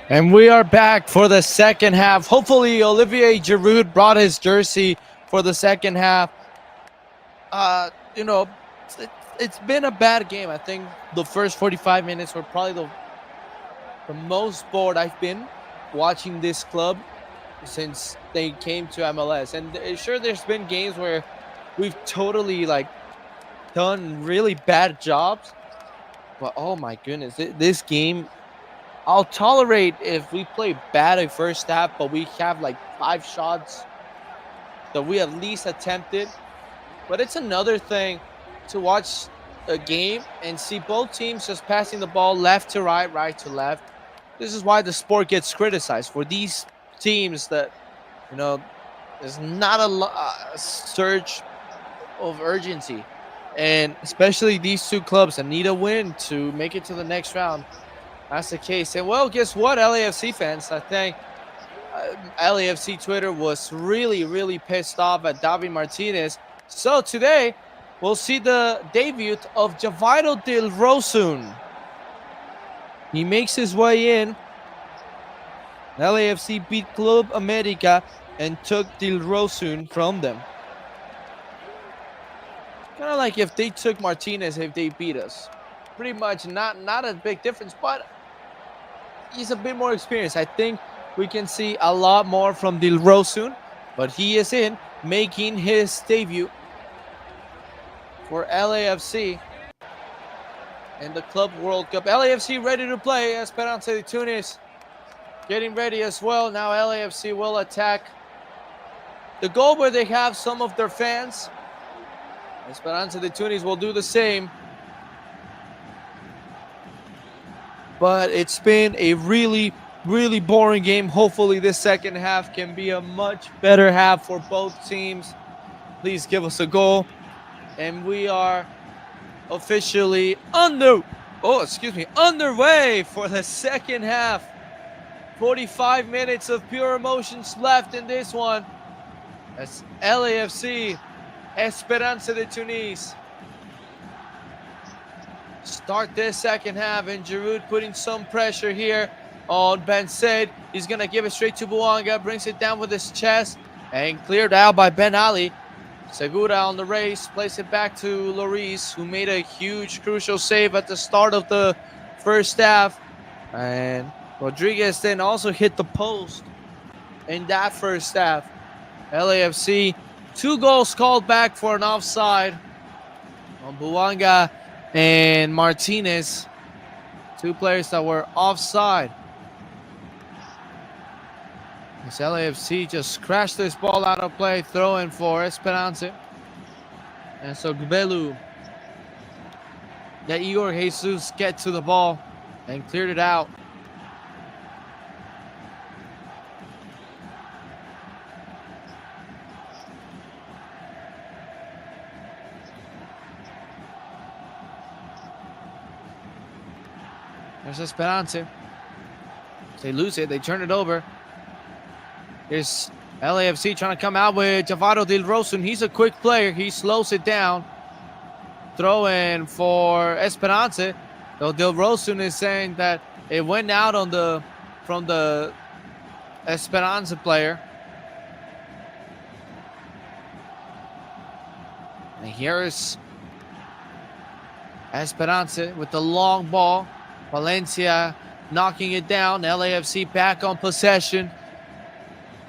And we are back for the second half. Hopefully, Olivier Giroud brought his jersey for the second half. Uh, you know, it's been a bad game. I think the first 45 minutes were probably the most bored I've been watching this club since they came to MLS. And sure, there's been games where we've totally like done really bad jobs. But oh my goodness, this game, I'll tolerate if we play bad at first half, but we have like 5 shots that we at least attempted. But it's another thing to watch a game and see both teams just passing the ball left to right, right to left. This is why the sport gets criticized for these teams that, you know, there's not a surge of urgency. And especially these two clubs that need a win to make it to the next round. That's the case. And well, guess what, LAFC fans? I think LAFC Twitter was really pissed off at David Martinez. So today, we'll see the debut of Javido Del Rosun. He makes his way in. LAFC beat Club America and took Del Rosun from them. Kind of like if they took Martinez, if they beat us. Pretty much not a big difference, but he's a bit more experienced. I think we can see a lot more from Del Rosun, but he is in, making his debut for LAFC in the Club World Cup. LAFC ready to play. Esperance de Tunis getting ready as well. Now LAFC will attack the goal where they have some of their fans. Esperance de Tunis will do the same. But it's been a really boring game. Hopefully this second half can be a much better half for both teams. Please give us a goal. And we are officially underway for the second half. 45 minutes of pure emotions left in this one. That's LAFC, Esperance de Tunis. Start this second half, and Giroud putting some pressure here on Ben Said. He's going to give it straight to Buanga, brings it down with his chest, and cleared out by Ben Ali. Segura on the race, plays it back to Lloris, who made a huge, crucial save at the start of the first half. And Rodriguez then also hit the post in that first half. LAFC, 2 goals called back for an offside on Buanga and Martinez, 2 players that were offside. This LAFC just scratched this ball out of play, throwing for Esperance. And so Gbelu let Igor Jesus get to the ball and cleared it out. There's Esperance. They lose it. They turn it over. Here's LAFC trying to come out with Javido Del Rosun. He's a quick player. He slows it down. Throw in for Esperance. Though Del Rosun is saying that it went out from the Esperance player. And here is Esperance with the long ball. Valencia knocking it down. LAFC back on possession.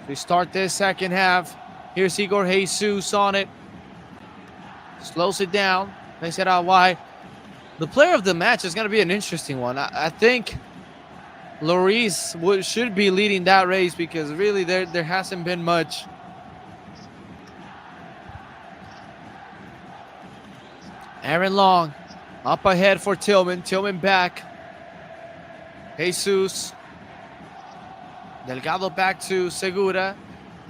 We start this second half. Here's Igor Jesus on it. Slows it down. Makes it out wide. The player of the match is going to be an interesting one. I think Lloris should be leading that race because really there hasn't been much. Aaron Long up ahead for Tillman. Tillman back. Jesus. Delgado back to Segura.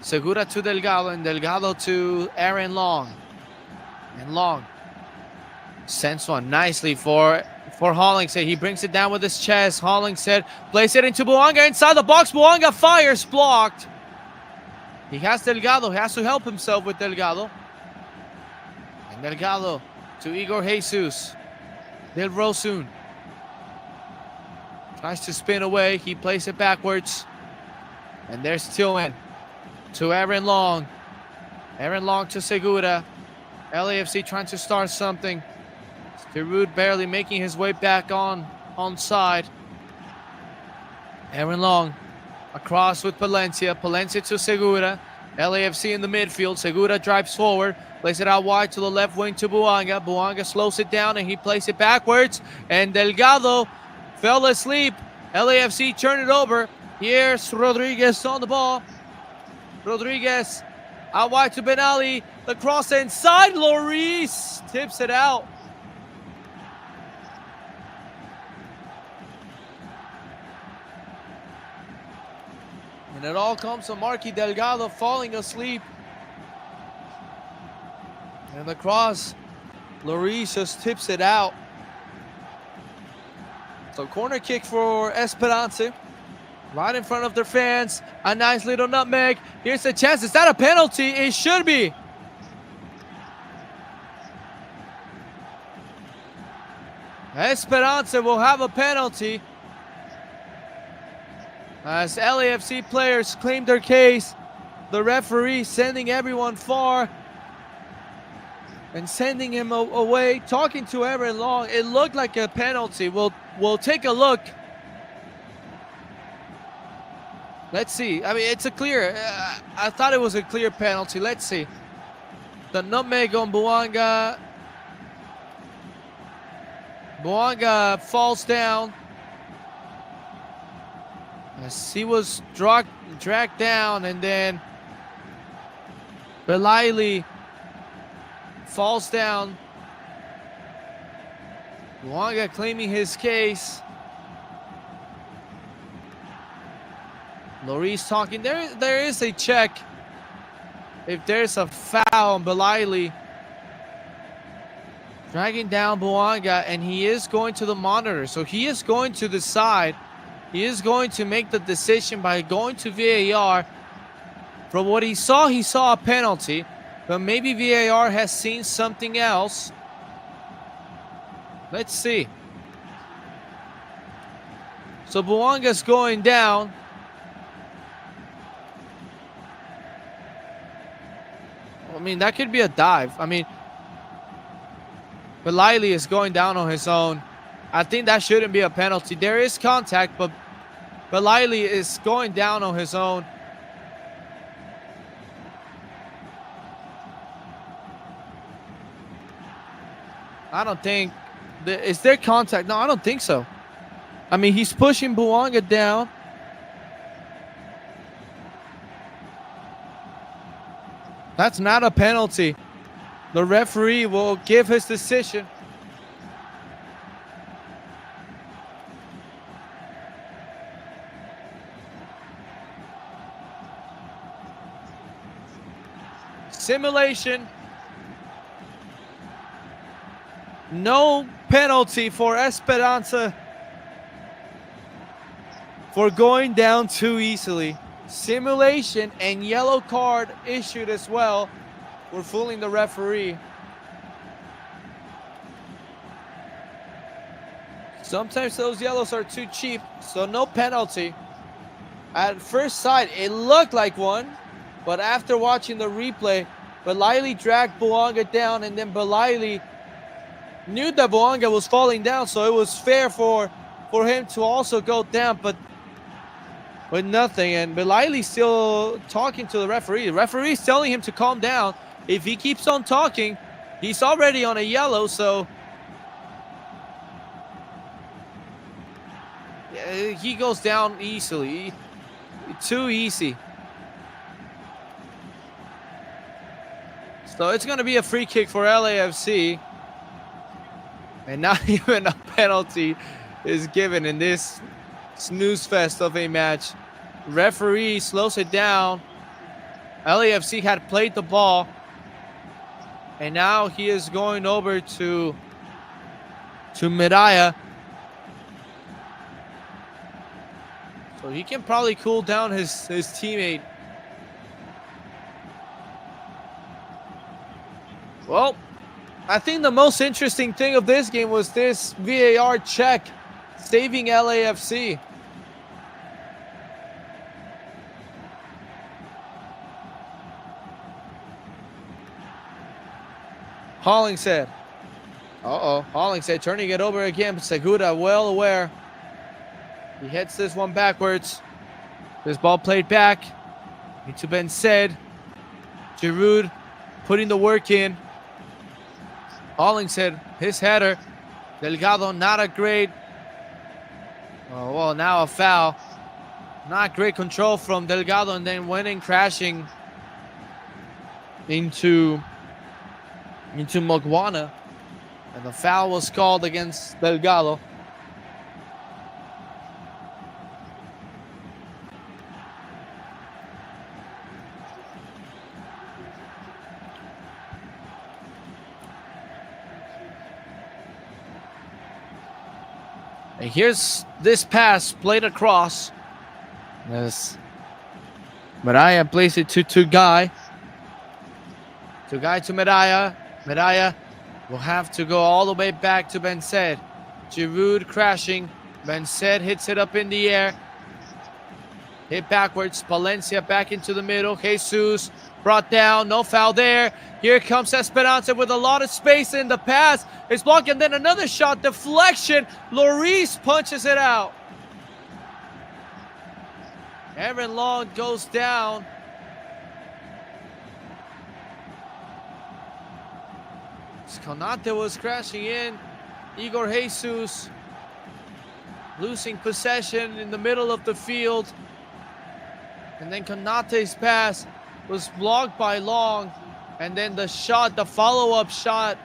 Segura to Delgado, and Delgado to Aaron Long. And Long sends one nicely for Hollingshead. He brings it down with his chest. Hollingshead plays it into Buanga inside the box. Buanga fires, blocked. He has Delgado. He has to help himself with Delgado. And Delgado to Igor Jesus. Del Rosun. Tries to spin away. He plays it backwards. And there's Tillman to Aaron Long. Aaron Long to Segura. LAFC trying to start something. Giroud barely making his way back on side. Aaron Long across with Palencia. Palencia to Segura. LAFC in the midfield. Segura drives forward. Plays it out wide to the left wing to Buanga. Buanga slows it down and he plays it backwards. And Delgado fell asleep. LAFC turn it over. Here's Rodriguez on the ball. Rodriguez out wide to Ben Ali. The cross inside. Lloris tips it out. And it all comes from Marky Delgado falling asleep. And the cross, Lloris just tips it out. So corner kick for Esperance. Right in front of their fans. A nice little nutmeg. Here's the chance. Is that a penalty? It should be. Esperance will have a penalty. As LAFC players claim their case. The referee sending everyone far. And sending him away. Talking to Aaron Long. It looked like a penalty. We'll take a look. Let's see. I mean, it's a clear. I thought it was a clear penalty. Let's see. The nutmeg on Buanga. Buanga falls down. As he was dragged down, and then Belaili falls down. Buanga claiming his case. Lloris talking. There is a check. If there's a foul on Belaili. Dragging down Buanga, and he is going to the monitor. So he is going to decide. He is going to make the decision by going to VAR. From what he saw a penalty. But maybe VAR has seen something else. Let's see. So Buanga's going down. I mean, that could be a dive. I mean, Belaili is going down on his own. I think that shouldn't be a penalty. There is contact, but Belaili is going down on his own. I don't think... Is there contact? No, I don't think so. I mean, he's pushing Buanga down. That's not a penalty. The referee will give his decision. Simulation. No penalty for Esperance for going down too easily. Simulation and yellow card issued as well for fooling the referee. Sometimes those yellows are too cheap, so no penalty. At first sight, it looked like one, but after watching the replay, Belaili dragged Buanga down, and then Belaili knew that Buanga was falling down, so it was fair for him to also go down, but nothing. And Belaili still talking to the referee. The referee is telling him to calm down. If he keeps on talking, he's already on a yellow, so he goes down easily. Too easy. So it's going to be a free kick for LAFC. And not even a penalty is given in this snooze fest of a match. Referee slows it down. LAFC had played the ball. And now he is going over to Miraya. So he can probably cool down his teammate. Well, I think the most interesting thing of this game was this VAR check. saving LAFC. Hollingshead. Hollingshead turning it over again. But Segura well aware. He hits this one backwards. This ball played back into Ben said. Giroud putting the work in. Hollingshead, his header. Delgado, not a great. Oh, well, now a foul. Not great control from Delgado, and then went in crashing into Mogwana. And the foul was called against Delgado. And here's this pass played across. Yes. Medaya plays it to Tugai. Tugai to Medaya. Medaya will have to go all the way back to Ben Said. Giroud crashing. Ben Said hits it up in the air. Hit backwards. Palencia back into the middle. Jesus brought down. No foul there. Here comes Esperance with a lot of space in the pass. It's blocked, and then another shot. Deflection. Lloris punches it out. Aaron Long goes down. Konate was crashing in. Igor Jesus losing possession in the middle of the field. And then Konate's pass was blocked by Long. And then the shot, the follow-up shot,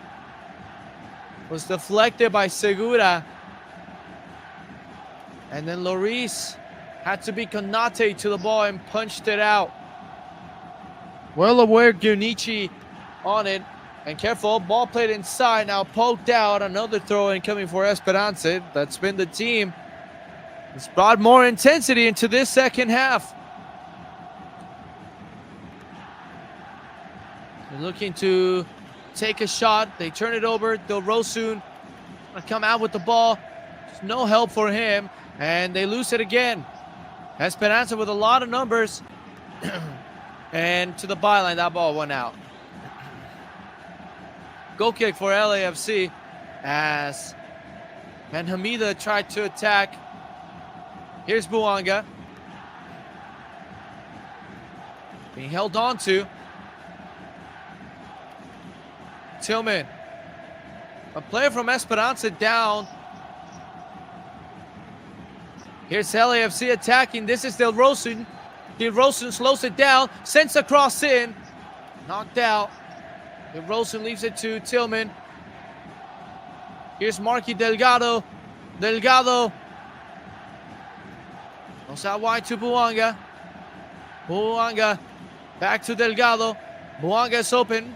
was deflected by Segura. And then Lloris had to be Konate to the ball and punched it out. Well aware Giunici on it. And careful, ball played inside, now poked out. Another throw-in coming for Esperance. That's been the team. It's brought more intensity into this second half. They're looking to take a shot. They turn it over. Del Rosun gonna come out with the ball. There's no help for him. And they lose it again. Esperance with a lot of numbers. And to the byline, that ball went out. Goal kick for LAFC as Benhamida tried to attack. Here's Buanga. Being held on to. Tillman. A player from Esperance down. Here's LAFC attacking. This is Del Rosun. Del Rosun slows it down. Sends a cross in. Knocked out. Del Rosun leaves it to Tillman. Here's Marky Delgado. Delgado. Goes out wide to Buanga. Buanga. Back to Delgado. Buanga is open.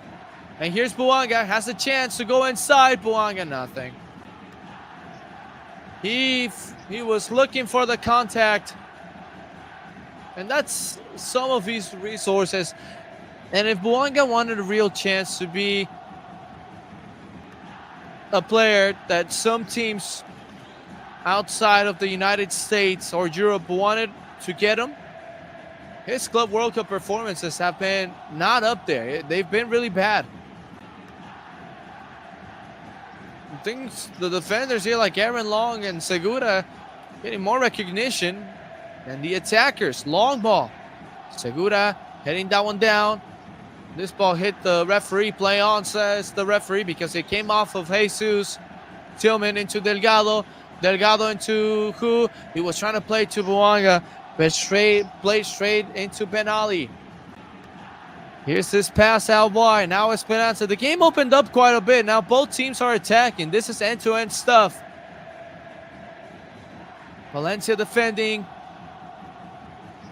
And here's Buanga. Has a chance to go inside. Buanga, nothing. He was looking for the contact. And that's some of his resources. And if Buanga wanted a real chance to be a player that some teams outside of the United States or Europe wanted to get him, his Club World Cup performances have been not up there. They've been really bad. Things, the defenders here like Aaron Long and Segura getting more recognition than the attackers. Long ball. Segura heading that one down. This ball hit the referee. Play on, says the referee, because it came off of Jesus. Tillman into Delgado. Delgado into who? He was trying to play to Buanga, but played straight into Ben Ali. Here's this pass out wide. Now Esperance. The game opened up quite a bit. Now both teams are attacking. This is end-to-end stuff. Valencia defending.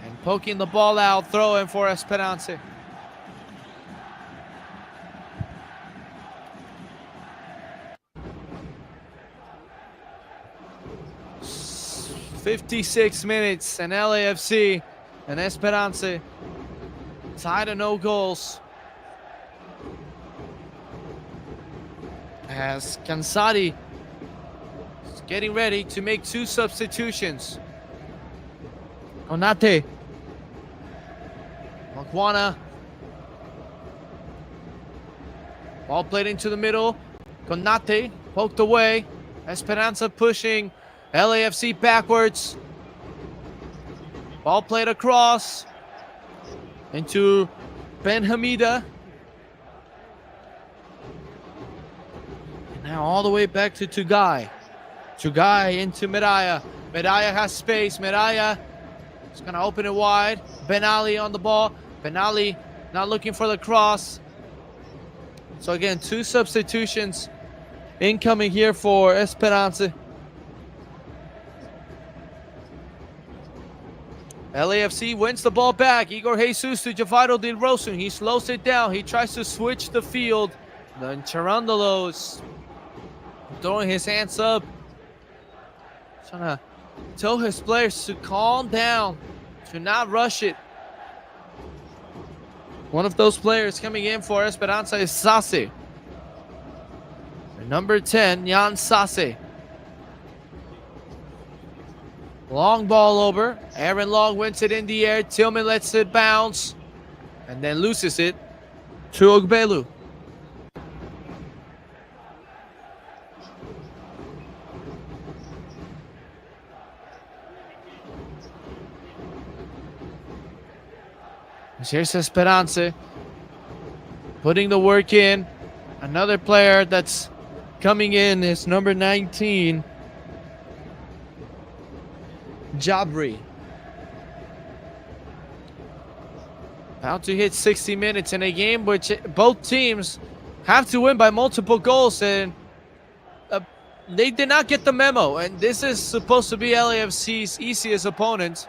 And poking the ball out. Throw in for Esperance. 56 minutes, and LAFC and Esperance tied at no goals. As Cansati getting ready to make 2 substitutions. Konate. Makwana. Ball played into the middle. Konate poked away. Esperance pushing LAFC backwards. Ball played across into Ben Hamida. And now all the way back to Tugai. Tugai into Medaya. Medaya has space. Medaya is going to open it wide. Ben Ali on the ball. Ben Ali not looking for the cross. So again, 2 substitutions incoming here for Esperance. LAFC wins the ball back. Igor Jesus to Javairo Del Rosun. He slows it down. He tries to switch the field. Then Charandalos throwing his hands up. Trying to tell his players to calm down, to not rush it. One of those players coming in for Esperanza is Sase. Number 10, Jan Sase. Long ball over. Aaron Long wins it in the air. Tillman lets it bounce and then loses it to Ogbelu. Here's Esperance putting the work in. Another player that's coming in is number 19, Jabri. About to hit 60 minutes in a game which both teams have to win by multiple goals, and they did not get the memo. And this is supposed to be LAFC's easiest opponent.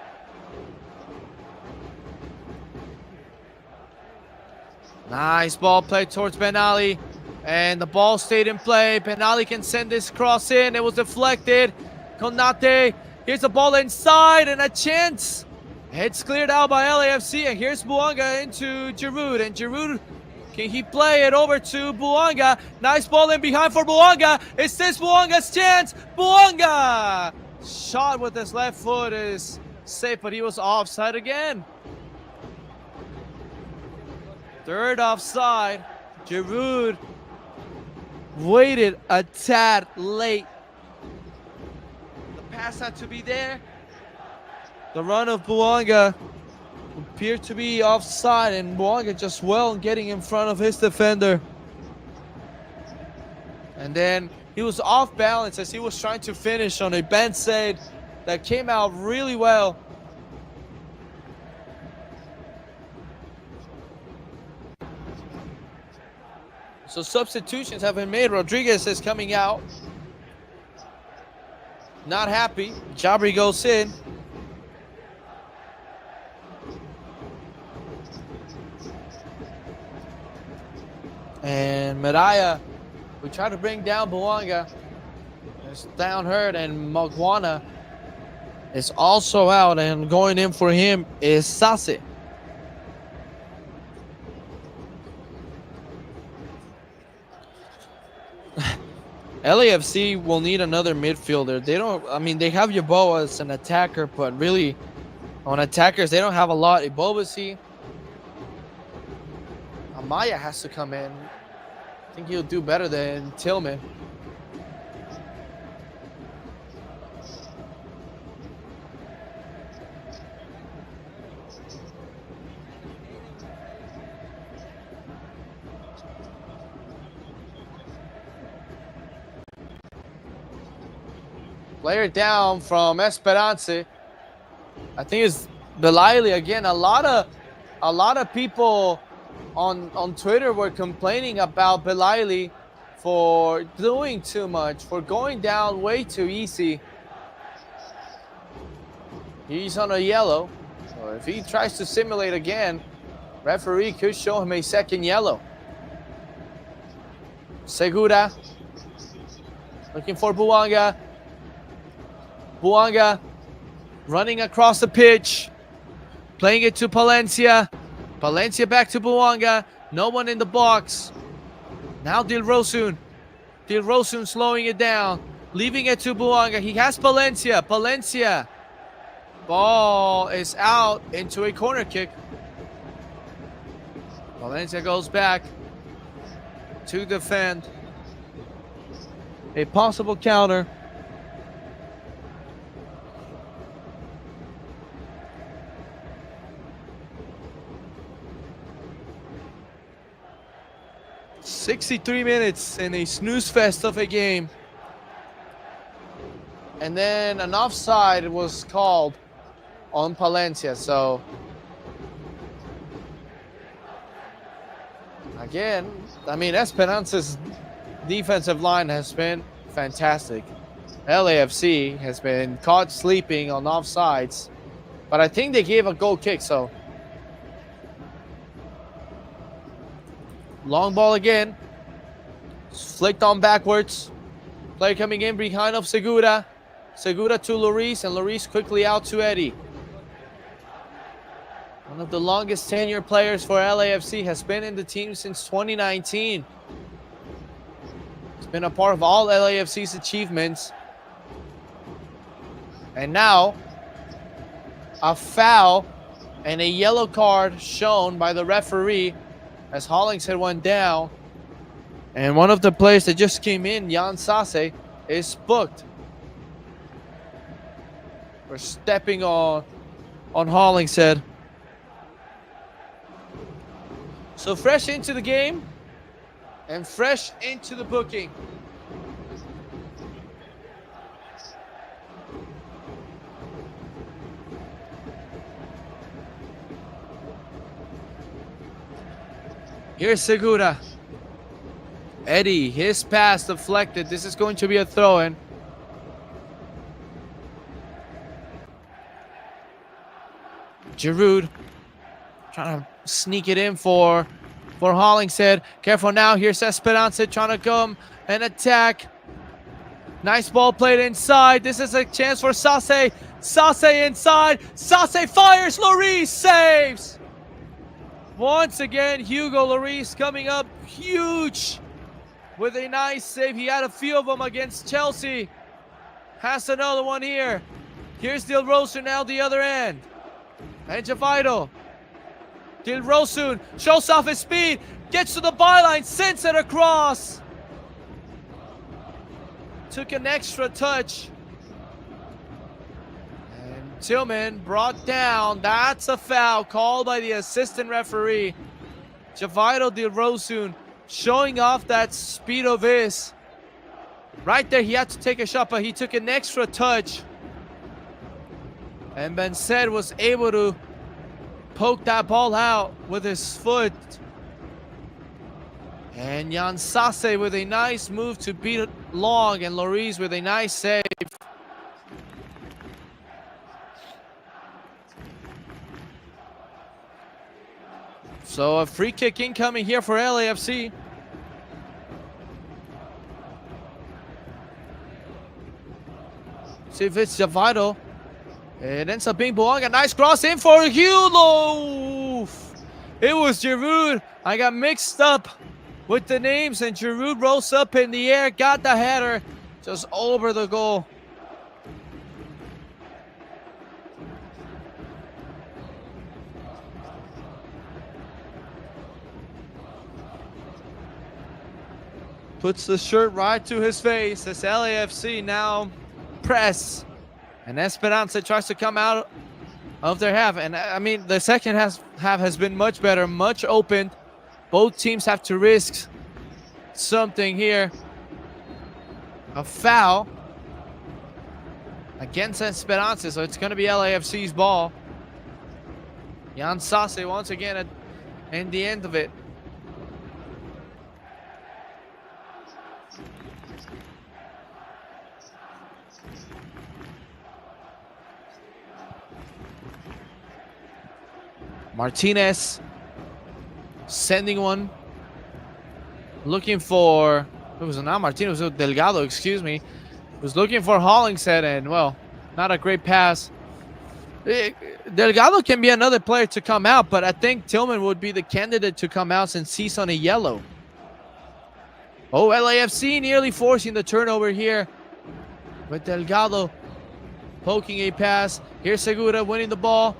Nice ball played towards Ben Ali, and the ball stayed in play. Ben Ali can send this cross in. It was deflected. Konate, here's the ball inside, and a chance. It's cleared out by LAFC, and here's Buanga into Giroud, and Giroud, can he play it over to Buanga? Nice ball in behind for Buanga. Is this Buanga's chance? Buanga! Shot with his left foot is safe, but he was offside again. Third offside. Giroud waited a tad late. The pass had to be there. The run of Buanga appeared to be offside, and Buanga just well getting in front of his defender. And then he was off balance as he was trying to finish on a bend save that came out really well. So substitutions have been made. Rodriguez is coming out. Not happy. Jabri goes in. And Medaya, we try to bring down Buanga. It's down hurt, and Magwana is also out, and going in for him is Sase. LAFC will need another midfielder. They don't, I mean, they have Yaboa as an attacker, but really on attackers, they don't have a lot. Ibobasi. Amaya has to come in. I think he'll do better than Tillman. Player down from Esperance. I think it's Belaili again. A lot of people on Twitter were complaining about Belaili for doing too much, for going down way too easy. He's on a yellow, so if he tries to simulate again, referee could show him a second yellow. Segura looking for Buanga. Buanga running across the pitch, playing it to Palencia. Palencia back to Buanga. No one in the box. Now Del Rosun. Del Rosun slowing it down. leaving it to Buanga. He has Palencia. Palencia. Ball is out into a corner kick. Palencia goes back to defend a possible counter. "63 minutes in a snooze fest of a game." And then an offside was called on Palencia. So again, I mean, Esperance's defensive line has been fantastic. LAFC has been caught sleeping on offsides, but I think they gave a goal kick. So long ball again, flicked on backwards. Player coming in behind of Segura. Segura to Lloris, and Lloris quickly out to Eddie. One of the longest tenure players for LAFC, has been in the team since 2019. He's been a part of all LAFC's achievements. And now, a foul and a yellow card shown by the referee as Hollingshead went down. And one of the players that just came in, Jan Sase, is booked for stepping on Hollingshead. So fresh into the game and fresh into the booking. Here's Segura. Eddie, his pass deflected. This is going to be a throw-in. Giroud trying to sneak it in for Hollingshead. Careful now. Here's Esperance trying to come and attack. Nice ball played inside. This is a chance for Sase. Sase inside. Sase fires. Lloris saves. Once again, Hugo Lloris coming up huge with a nice save. He had a few of them against Chelsea. Has another one here. Here's Dilrosun now the other end. And Javido. Dilrosun shows off his speed. Gets to the byline. Sends it across. Took an extra touch. And Tillman brought down. That's a foul called by the assistant referee. Javido Dilrosun showing off that speed of his. Right there, he had to take a shot, but he took an extra touch. And Ben Said was able to poke that ball out with his foot. And Jan Sase with a nice move to beat it long, and Lloris with a nice save. So a free kick incoming here for LAFC. See if it's Javido. It ends up being Buanga. Nice cross in for Hulo. It was Giroud. I got mixed up with the names, and Giroud rose up in the air, got the header just over the goal. Puts the shirt right to his face as LAFC now press. And Esperance tries to come out of their half. And I mean, the second half has been much better, much opened. Both teams have to risk something here. A foul against Esperance, so it's going to be LAFC's ball. Jan Sase once again at the end of it. Martinez sending one, looking for, it was not Martinez, it was Delgado, excuse me. Was looking for Hollingshead, and well, not a great pass. Delgado can be another player to come out, but I think Tillman would be the candidate to come out since he's on a yellow. Oh, LAFC nearly forcing the turnover here with Delgado poking a pass. Here's Segura winning the ball.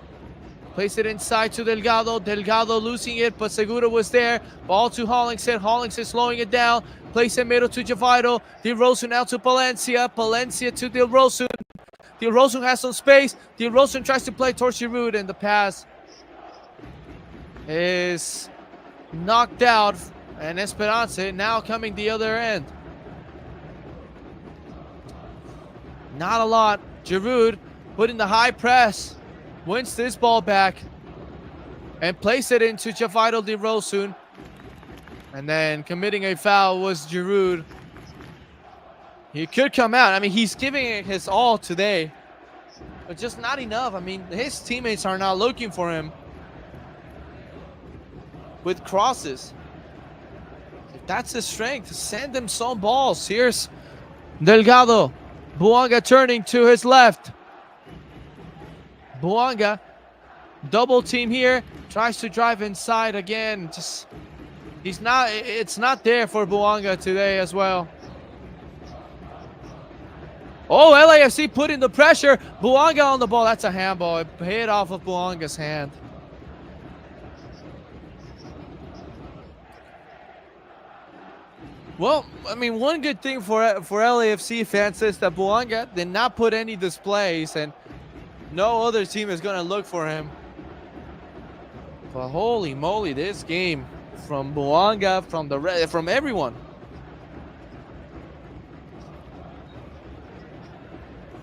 Place it inside to Delgado. Delgado losing it, but Segura was there. Ball to Hollingshead. Hollingshead slowing it down. Place in middle to Javido. Del Rosun out to Palencia. Palencia to Del Rosun. Del Rosun has some space. Del Rosun tries to play towards Giroud, and the pass is knocked out. And Esperance now coming the other end. Not a lot. Giroud putting the high press. Wins this ball back and place it into Javido Del Rosun. And then committing a foul was Giroud. He could come out. I mean, he's giving it his all today, but just not enough. I mean, his teammates are not looking for him with crosses. If that's his strength, send him some balls. Here's Delgado. Buanga turning to his left. Buanga, double team here, tries to drive inside again. Just, it's not there for Buanga today as well. Oh, LAFC putting the pressure. Buanga on the ball. That's a handball. It hit off of Buanga's hand. Well, I mean, one good thing for LAFC fans is that Buanga did not put any displays, and no other team is going to look for him. But holy moly, this game from Buanga, from everyone.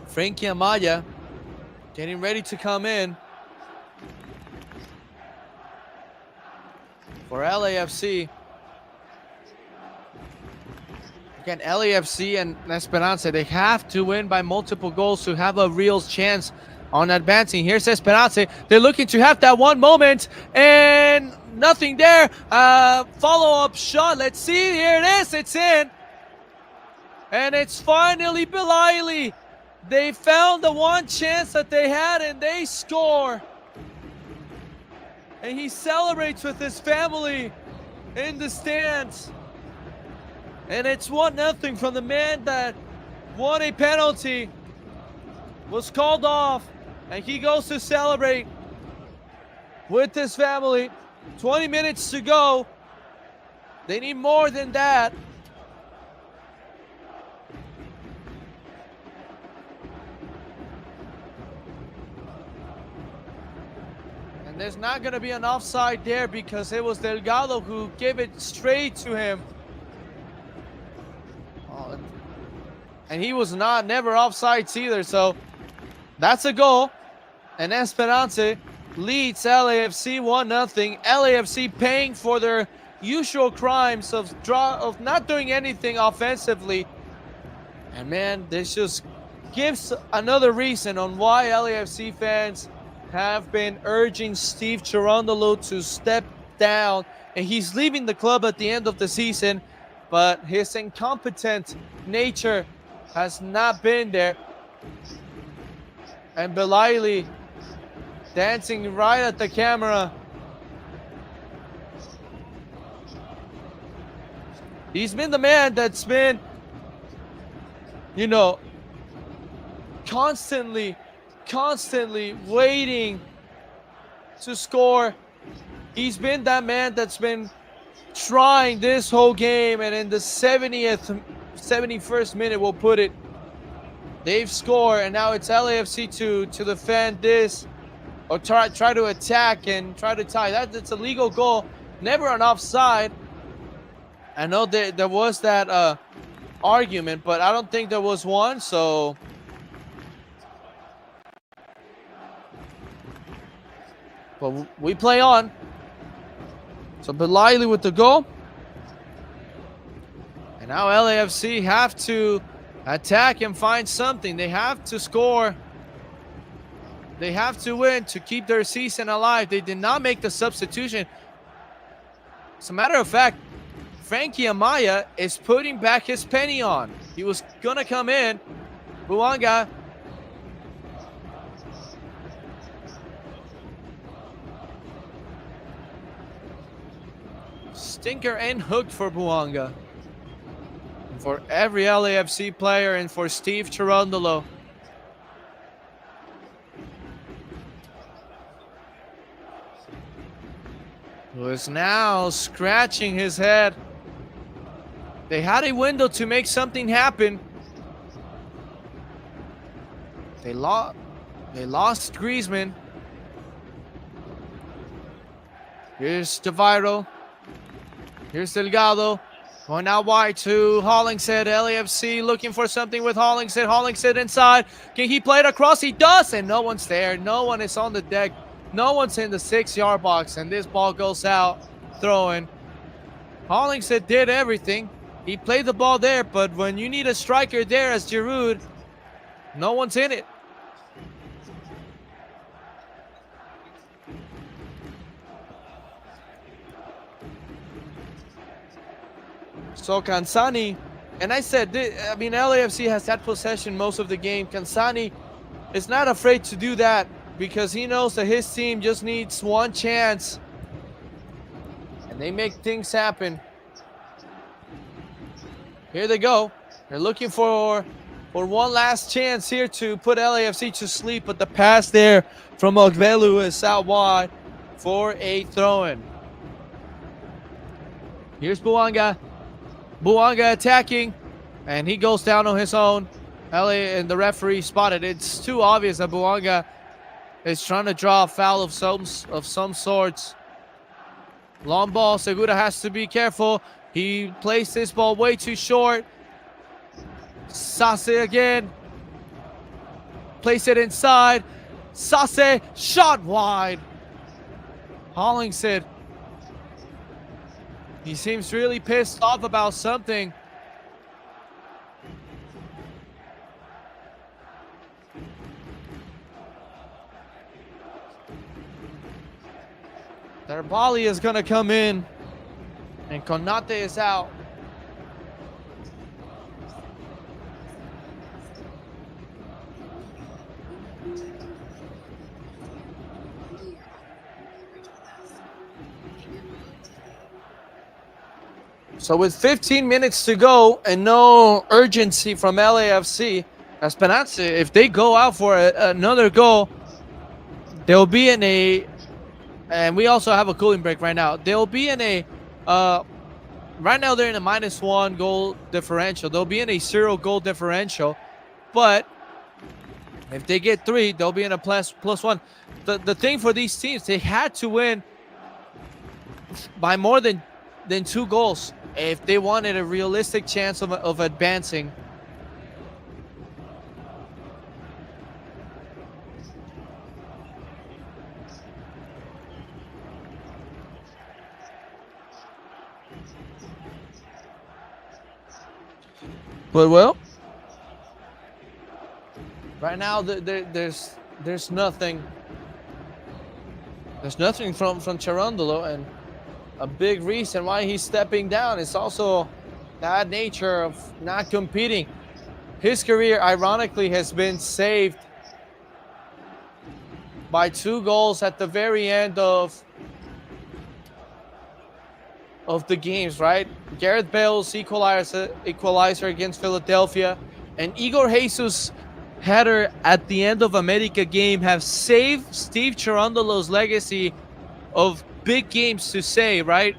Frankie Amaya getting ready to come in for LAFC. Again, LAFC and Esperance, they have to win by multiple goals to have a real chance on advancing. Here's Esperance. They're looking to have that one moment, and nothing there. Follow-up shot. Let's see. Here it is. It's in. And it's finally Belaili. They found the one chance that they had, and they score. And he celebrates with his family in the stands. And it's 1-0 from the man that won a penalty. Was called off, and he goes to celebrate with his family. 20 minutes to go. They need more than that. And there's not going to be an offside there because it was Delgado who gave it straight to him. And he was never offsides either, so that's a goal. And Esperance leads LAFC 1-0. LAFC paying for their usual crimes of not doing anything offensively. And man, this just gives another reason on why LAFC fans have been urging Steve Cherundolo to step down. And he's leaving the club at the end of the season, but his incompetent nature has not been there. And Belaili dancing right at the camera. He's been the man that's been, you know, constantly waiting to score. He's been that man that's been trying this whole game, and in the 71st minute, we'll put it, they've scored, and now it's LAFC to defend this, or try to attack and try to tie. That's a legal goal, never an offside. I know there was that argument, but I don't think there was one, so but we play on. So Belaili with the goal. And now LAFC have to attack and find something. They have to score. They have to win to keep their season alive. They did not make the substitution. As a matter of fact, Frankie Amaya is putting back his penny on. He was going to come in. Buanga. Stinker and hooked for Buanga. for every LAFC player and for Steve Cherundolo. Who is now scratching his head. They had a window to make something happen. They lost Griezmann. Here's Javiro. Here's Delgado. Going out wide to Hollingshead. LAFC looking for something with Hollingshead. Hollingshead inside. Can he play it across? He does, and no one's there. No one is on the deck. No one's in the 6-yard box, and this ball goes out. Throwing. Hollingshead did everything. He played the ball there, but when you need a striker there as Giroud, no one's in it. So Cansani, and I said, LAFC has that possession most of the game. Cansani is not afraid to do that because he knows that his team just needs one chance. And they make things happen. Here they go. They're looking for one last chance here to put LAFC to sleep, but the pass there from Ogbelu is out wide for a throw-in. Here's Bouanga. Bouanga attacking, and he goes down on his own. And the referee spotted it. It's too obvious that Bouanga is trying to draw a foul of some sorts. Long ball. Segura has to be careful. He placed this ball way too short. Sase again. Place it inside. Sase shot wide. Hollingshead. He seems really pissed off about something. Darbali is going to come in. And Konate is out. So with 15 minutes to go and no urgency from LAFC, Esperance, if they go out for another goal, they'll be in a, and we also have a cooling break right now. They'll be in a, right now they're in a -1 goal differential. They'll be in a 0 goal differential, but if they get 3, they'll be in a +1. The thing for these teams, they had to win by more than 2 goals if they wanted a realistic chance of advancing. But well, right now there's nothing. There's nothing from Cherundolo, and a big reason why he's stepping down is also that nature of not competing. His career, ironically, has been saved by 2 goals at the very end of the games, right? Gareth Bale's equalizer against Philadelphia, and Igor Jesus' header at the end of America game have saved Steve Cherundolo's legacy of big games to say, right?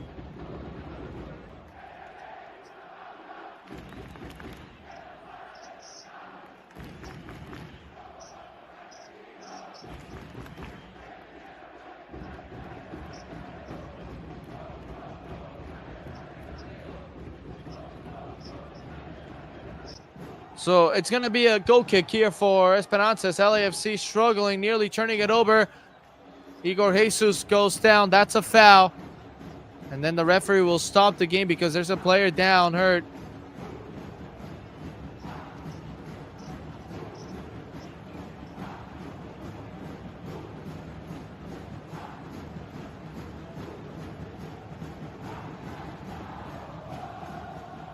So it's going to be a goal kick here for Esperance. LAFC struggling, nearly turning it over. Igor Jesus goes down. That's a foul. And then the referee will stop the game because there's a player down, hurt.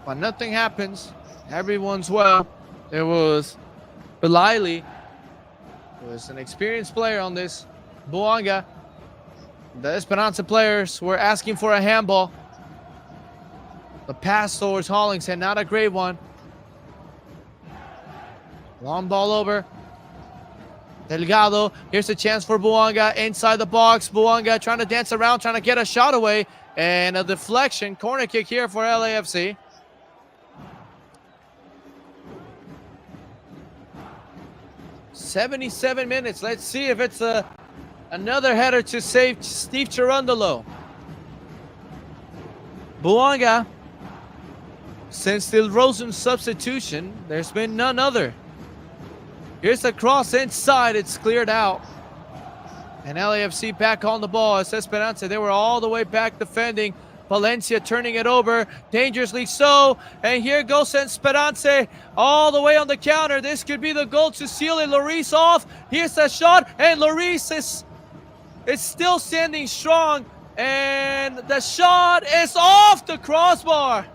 But nothing happens. Everyone's well. There was Belili, who is an experienced player on this. Bouanga. The Esperanza players were asking for a handball. The pass towards Hollingshead, not a great one. Long ball over. Delgado, here's a chance for Buanga inside the box. Buanga trying to dance around, trying to get a shot away. And a deflection, corner kick here for LAFC. "77 minutes. Let's see if it's another header to save Steve Cherundolo. Buanga, since the Rosen substitution, there's been none other. Here's a cross inside. It's cleared out. And LAFC back on the ball as Esperance. They were all the way back defending. Valencia turning it over, dangerously so. And here goes Esperance all the way on the counter. This could be the goal to seal it. Lloris off. Here's a shot, and Lloris is still standing strong. And the shot is off the crossbar.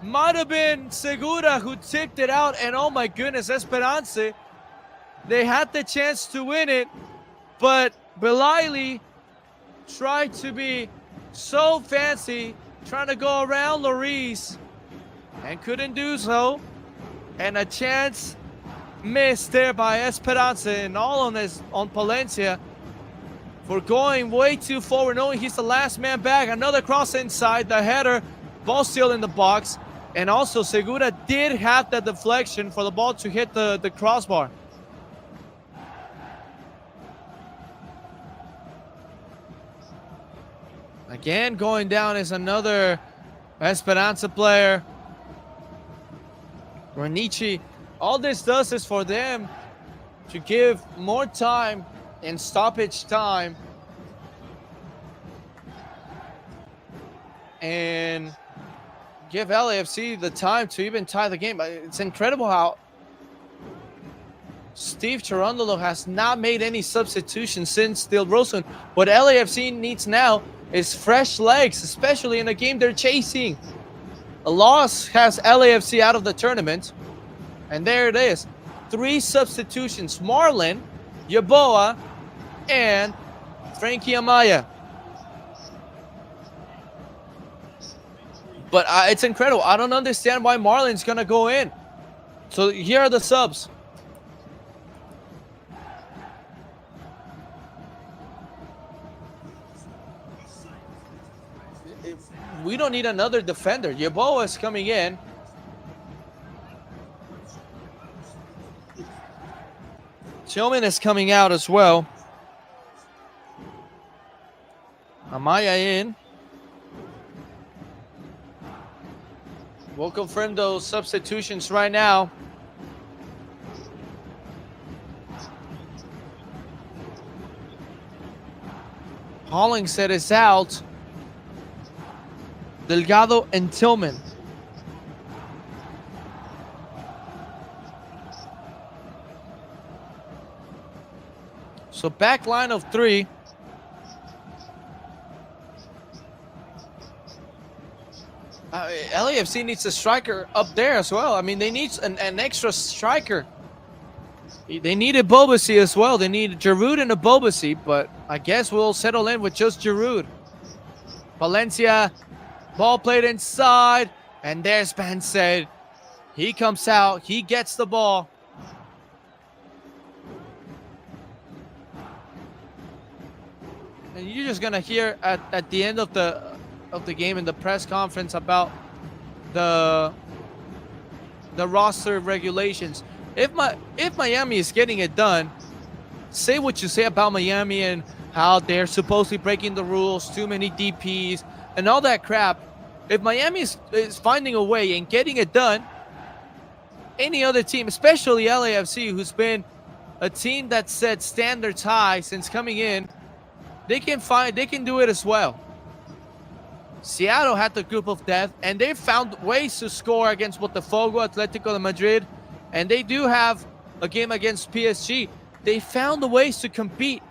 Might have been Segura who tipped it out. And oh my goodness, Esperance, they had the chance to win it. But Belaili tried to be so fancy, trying to go around Lloris, and couldn't do so. And a chance missed there by Esperance, and all on Palencia for going way too forward, knowing he's the last man back. Another cross inside, the header, ball still in the box. And also Segura did have the deflection for the ball to hit the crossbar. Again, going down is another Esperanza player. Ranichi. All this does is for them to give more time in stoppage time and give LAFC the time to even tie the game. It's incredible how Steve Cherundolo has not made any substitutions since Del Rosen. What LAFC needs now is fresh legs, especially in a game they're chasing. A loss has LAFC out of the tournament. And there it is. 3 substitutions. Marlon, Yeboah, and Frankie Amaya. But it's incredible. I don't understand why Marlon's going to go in. So here are the subs. We don't need another defender. Yeboah is coming in. Tillman is coming out as well. Amaya in. We'll confirm those substitutions right now. Hollingshead is out. Delgado and Tillman. So back line of 3. LAFC needs a striker up there as well. I mean, they need an extra striker. They needed Bobasi as well. They need Giroud and a Bobasi, but I guess we'll settle in with just Giroud. Valencia, ball played inside, and there's Bansed. He comes out, he gets the ball. And you're just gonna hear at the end of the game in the press conference about the roster regulations. If Miami is getting it done, say what you say about Miami and how they're supposedly breaking the rules, too many DPs, and all that crap. If Miami is finding a way and getting it done, any other team, especially LAFC, who's been a team that set standards high since coming in, they can do it as well. Seattle had the group of death, and they found ways to score against Botafogo, Atletico de Madrid, and they do have a game against PSG. They found the ways to compete.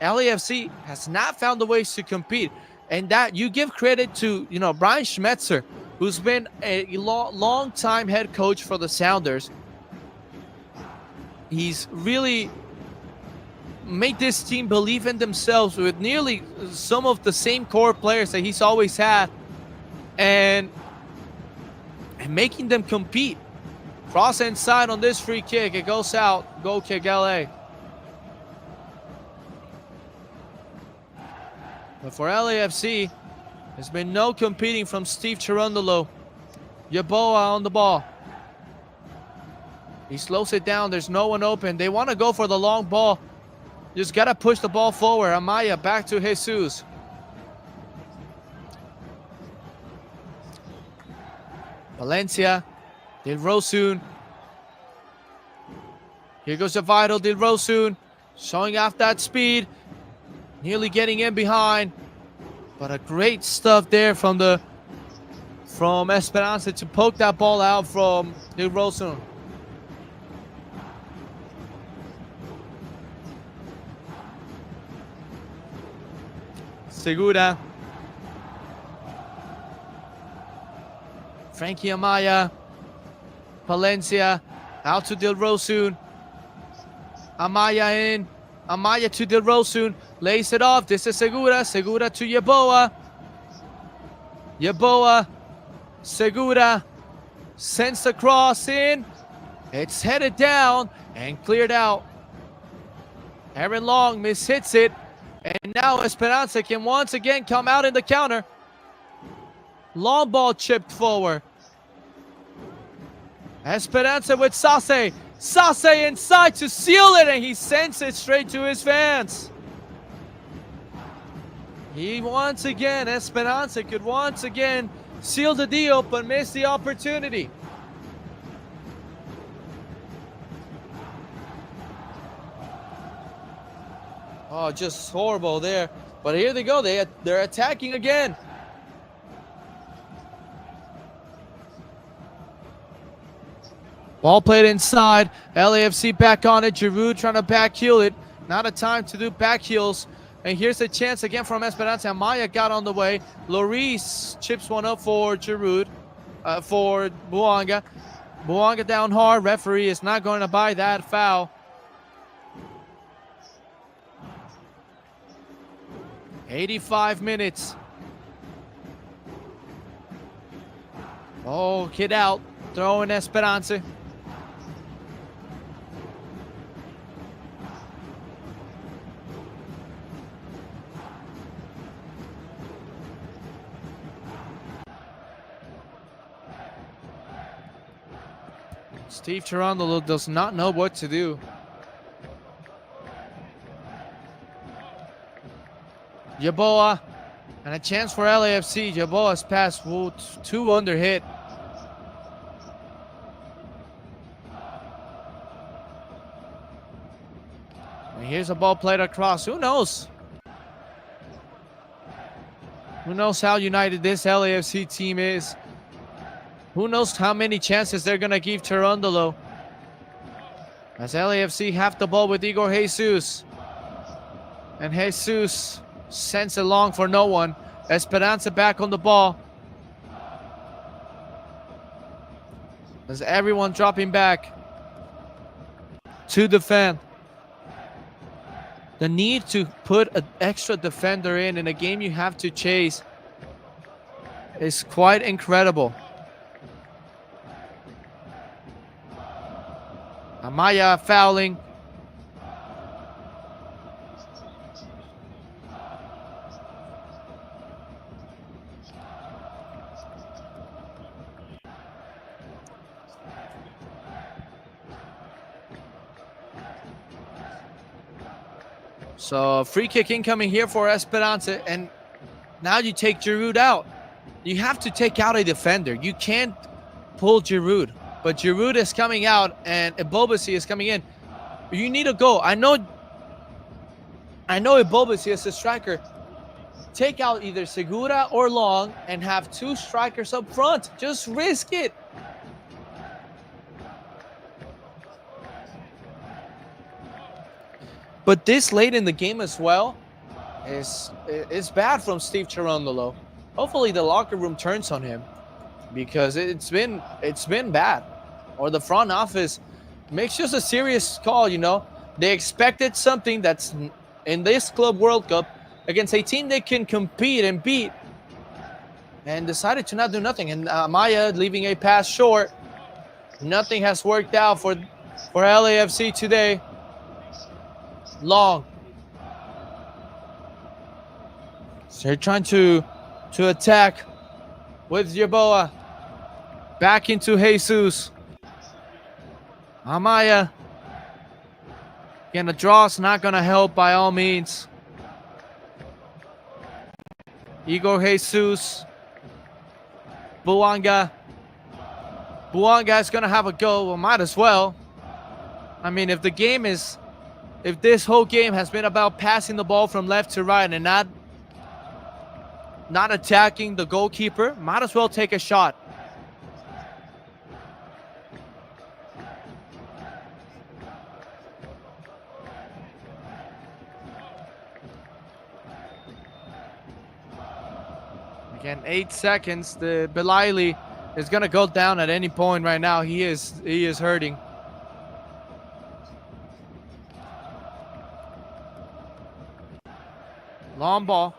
LAFC has not found the ways to compete, and that you give credit to Brian Schmetzer, who's been a long time head coach for the Sounders. He's really made this team believe in themselves with nearly some of the same core players that he's always had. and making them compete. Cross inside on this free kick. It goes out. Goal kick LA. But for LAFC, there's been no competing from Steve Cherundolo. Yeboah on the ball. He slows it down. There's no one open. They want to go for the long ball. Just got to push the ball forward. Amaya back to Jesus. Valencia. Dilrosun. Here goes the vital Dilrosun. Showing off that speed. Nearly getting in behind. But a great stuff there from Esperance to poke that ball out from Dilrosun. Segura. Frankie Amaya. Valencia. Out to Dilrosun. Amaya in. Amaya to Dilrosun. Lays it off. This is Segura. Segura to Yeboah. Yeboah. Segura. Sends the cross in. It's headed down and cleared out. Aaron Long mishits it. And now Esperance can once again come out in the counter. Long ball chipped forward. Esperance with Sase. Sase inside to seal it, and he sends it straight to his fans. He once again, Esperance could once again seal the deal, but missed the opportunity. Oh, just horrible there. But here they go. They're attacking again. Ball played inside. LAFC back on it. Giroud trying to back heel it. Not a time to do back heels. And here's a chance again from Esperance. Maya got on the way. Lloris chips one up for Giroud. For Buanga. Buanga down hard. Referee is not going to buy that foul. '85 minutes. Oh, kid out. Throwing Esperance. Steve Cherundolo does not know what to do. Yeboah, and a chance for LAFC. Yeboah's pass, two under hit. And here's a ball played across. Who knows? Who knows how united this LAFC team is? Who knows how many chances they're going to give Cherundolo? As LAFC have the ball with Igor Jesus. And Jesus sends it long for no one. Esperance back on the ball. As everyone dropping back to defend. The need to put an extra defender in a game you have to chase is quite incredible. Amaya fouling. So free kick incoming here for Esperance, and now you take Giroud out. You have to take out a defender. You can't pull Giroud, but Giroud is coming out and Ebobasi is coming in. You need to go. I know Ebobasi is a striker. Take out either Segura or Long and have two strikers up front. Just risk it. But this late in the game as well is bad from Steve Cherundolo. Hopefully the locker room turns on him, because it's been bad. Or the front office makes just a serious call, you know. They expected something that's in this Club World Cup against a team they can compete and beat. and decided to not do nothing. And Maya leaving a pass short. Nothing has worked out for LAFC today. Long. So they're trying to attack with Yeboah. Back into Jesus. Amaya. Again, a draw is not going to help by all means. Igor Jesus. Buanga. Buanga is going to have a go. Well, might as well. I mean, if this whole game has been about passing the ball from left to right and not attacking the goalkeeper, might as well take a shot. Again, 8 seconds. The Belaili is going to go down at any point right now. He is hurting. Long ball.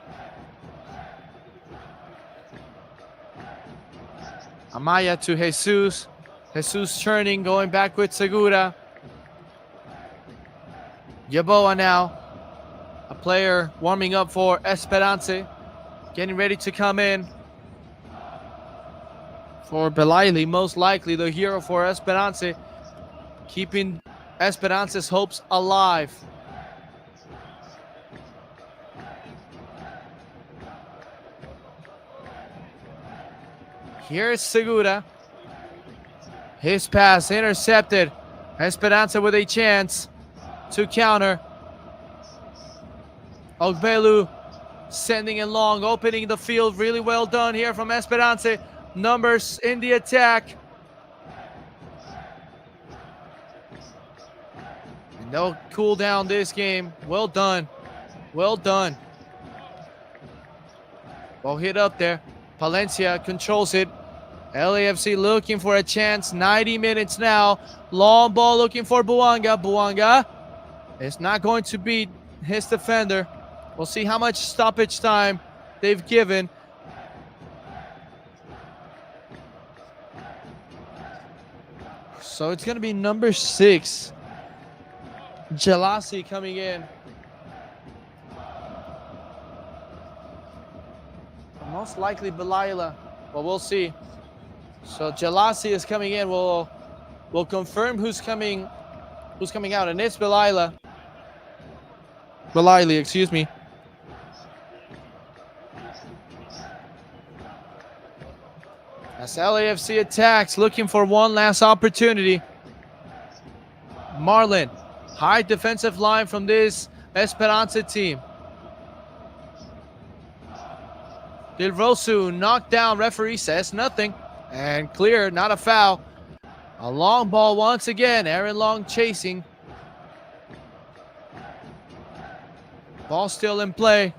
Amaya to Jesus. Jesus turning, going back with Segura. Yeboah now. A player warming up for Esperance. Getting ready to come in. For Belaili, most likely the hero for Esperance. Keeping Esperance's hopes alive. Here's Segura. His pass intercepted. Esperanza with a chance to counter. Ogbelu sending it long, opening the field. Really well done here from Esperance. Numbers in the attack. And they'll cool down this game. Well done. Well done. Ball hit up there. Palencia controls it. LAFC looking for a chance. 90 minutes now. Long ball looking for Buanga. Buanga is not going to beat his defender. We'll see how much stoppage time they've given. So it's going to be number 6. Jalasi coming in. Most likely Belila, but we'll see. So Jalasi is coming in. We'll confirm who's coming out, and it's Belaili, excuse me. As LAFC attacks, looking for one last opportunity. Marlon, high defensive line from this Esperanza team. Del Rosu knocked down. Referee says nothing. And clear, not a foul. A long ball once again. Aaron Long chasing. Ball still in play.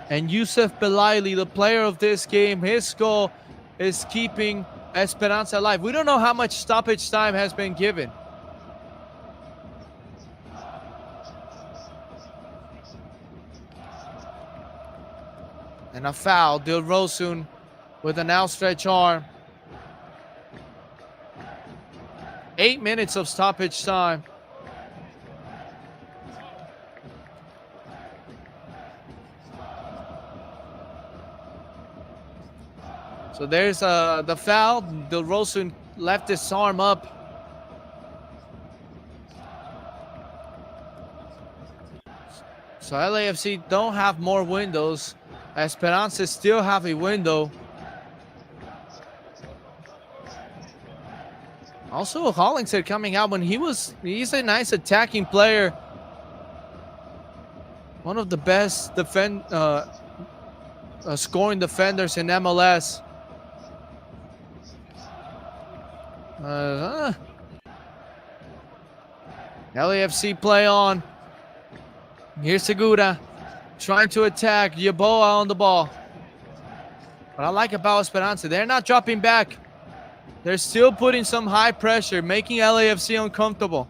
And Yusuf Belaili, the player of this game, his goal is keeping Esperanza alive. We don't know how much stoppage time has been given. And a foul. Del Rosun with an outstretched arm. 8 minutes of stoppage time. So there's the foul. Del Rosun left his arm up. So LAFC don't have more windows. Esperance still have a window. Also, Hollingshead coming out when he's a nice attacking player. One of the best scoring defenders in MLS. LAFC play on. Here's Segura trying to attack. Yeboah on the ball. What I like about Esperanza, they're not dropping back. They're still putting some high pressure, making LAFC uncomfortable.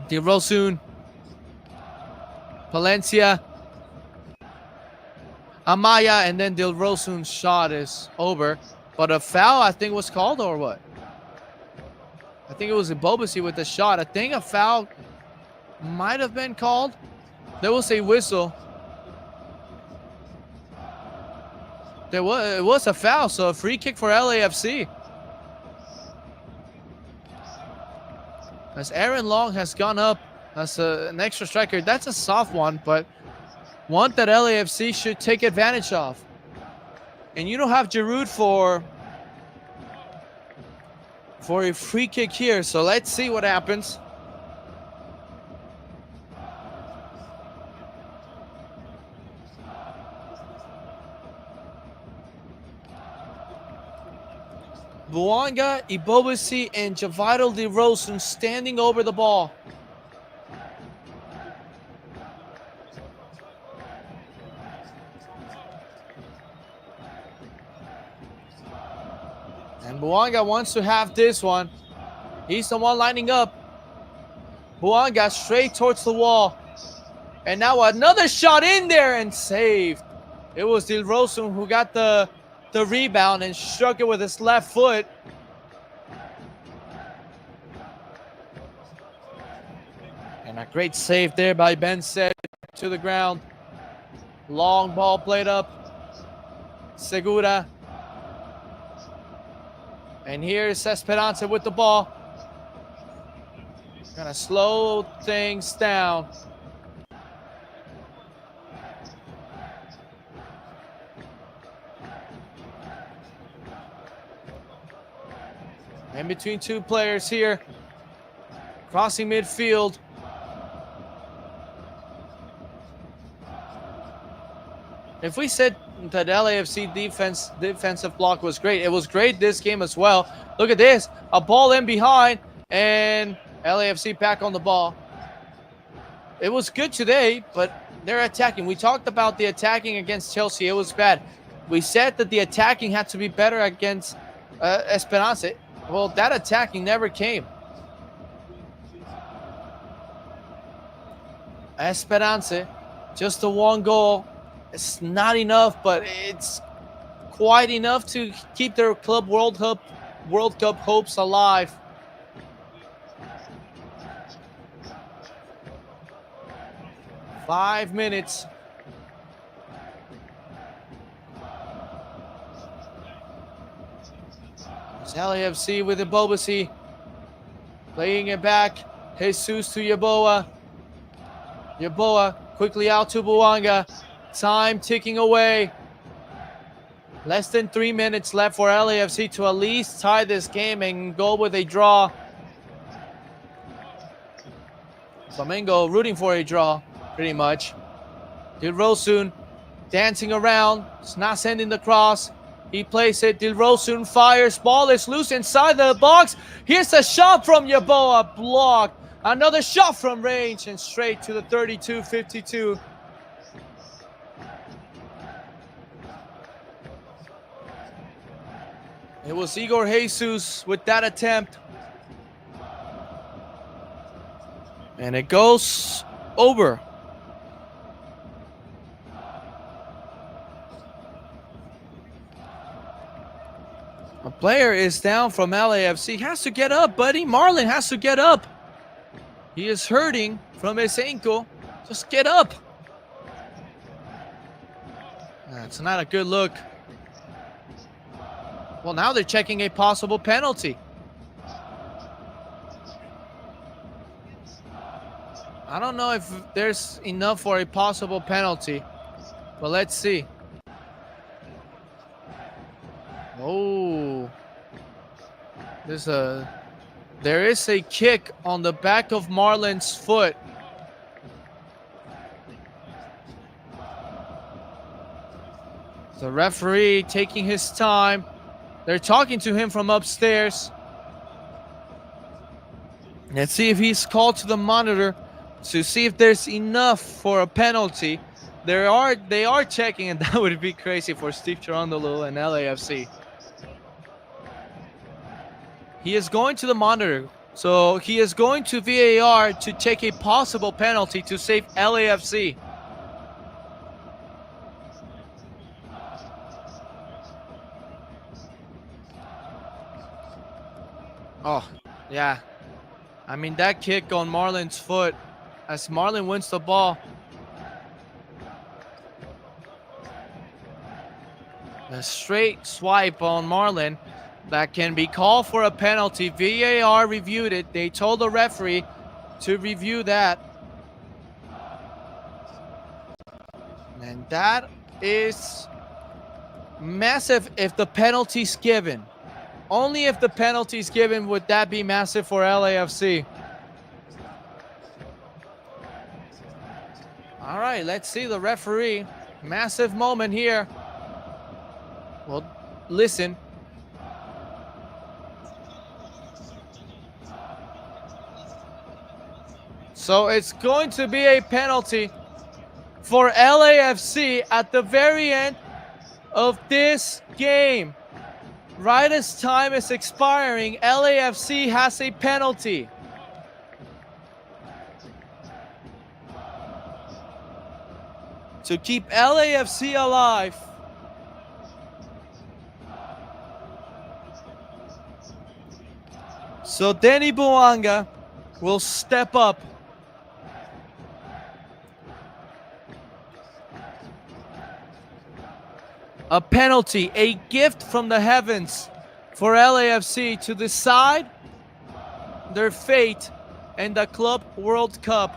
Del Rosun. Palencia, Amaya, and then Dilrosun's shot is over. But a foul, I think, was called, or what? I think it was Ibobasi with the shot. I think a foul might have been called. There was a whistle. It was a foul, so a free kick for LAFC. As Aaron Long has gone up as an extra striker. That's a soft one, but one that LAFC should take advantage of. And you don't have Giroud for a free kick here, so let's see what happens. Buanga, Ibobasi, and Javital Dilrosun standing over the ball. And Buanga wants to have this one. He's the one lining up. Buanga straight towards the wall. And now another shot in there and saved. It was Dilrosun who got the rebound and struck it with his left foot. And a great save there by Ben Said to the ground. Long ball played up. Segura. And here's Esperance with the ball. Gonna slow things down. In between two players here. Crossing midfield. If we said that LAFC defensive block was great, it was great this game as well. Look at this. A ball in behind and LAFC back on the ball. It was good today, but they're attacking. We talked about the attacking against Chelsea. It was bad. We said that the attacking had to be better against Esperance. Well, that attacking never came. Esperance, just the one goal. It's not enough, but it's quite enough to keep their club World Cup hopes alive. Five minutes. It's LAFC with Ibobasi. Playing it back. Jesus to Yeboah. Yeboah quickly out to Buanga. Time ticking away. Less than 3 minutes left for LAFC to at least tie this game and go with a draw. Flamengo rooting for a draw, pretty much. Dilrosun dancing around. It's not sending the cross. He plays it. Dilrosun fires. Ball is loose inside the box. Here's a shot from Yeboah. Blocked. Another shot from range and straight to the 32-52. It was Igor Jesus with that attempt. And it goes over. A player is down from LAFC. He has to get up, buddy. Marlon has to get up. He is hurting from his ankle. Just get up. That's not a good look. Well, now they're checking a possible penalty. I don't know if there's enough for a possible penalty, but let's see. Oh, there is a kick on the back of Marlon's foot. The referee taking his time. They're talking to him from upstairs. Let's see if he's called to the monitor to see if there's enough for a penalty. They are checking, and that would be crazy for Steve Cherundolo and LAFC. He is going to the monitor So he is going to VAR to take a possible penalty to save LAFC. Oh, yeah. I mean, that kick on Marlon's foot as Marlon wins the ball. A straight swipe on Marlon that can be called for a penalty. VAR reviewed it. They told the referee to review that. And that is massive if the penalty's given. Only if the penalty's given would that be massive for LAFC. All right, let's see the referee. Massive moment here. Well, listen. So it's going to be a penalty for LAFC at the very end of this game. Right as time is expiring, LAFC has a penalty. To keep LAFC alive. So Denny Bouanga will step up. A penalty, a gift from the heavens for LAFC to decide their fate in the Club World Cup.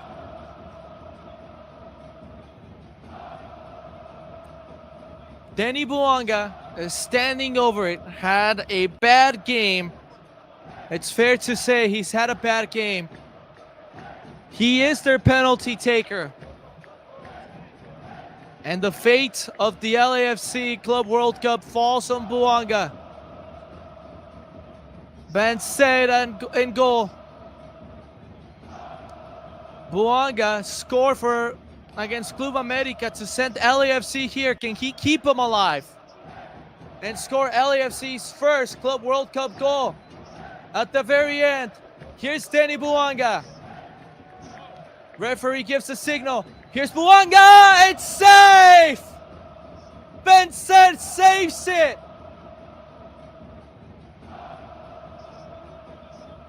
Denny Bouanga is standing over it, had a bad game. It's fair to say he's had a bad game. He is their penalty taker. And the fate of the LAFC Club World Cup falls on Bouanga. Ben Said in goal. Bouanga scored for against Club America to send LAFC here. Can he keep him alive? And score LAFC's first Club World Cup goal. At the very end, here's Denny Bouanga. Referee gives the signal. Here's Bouanga. It's safe. Ben Said saves it.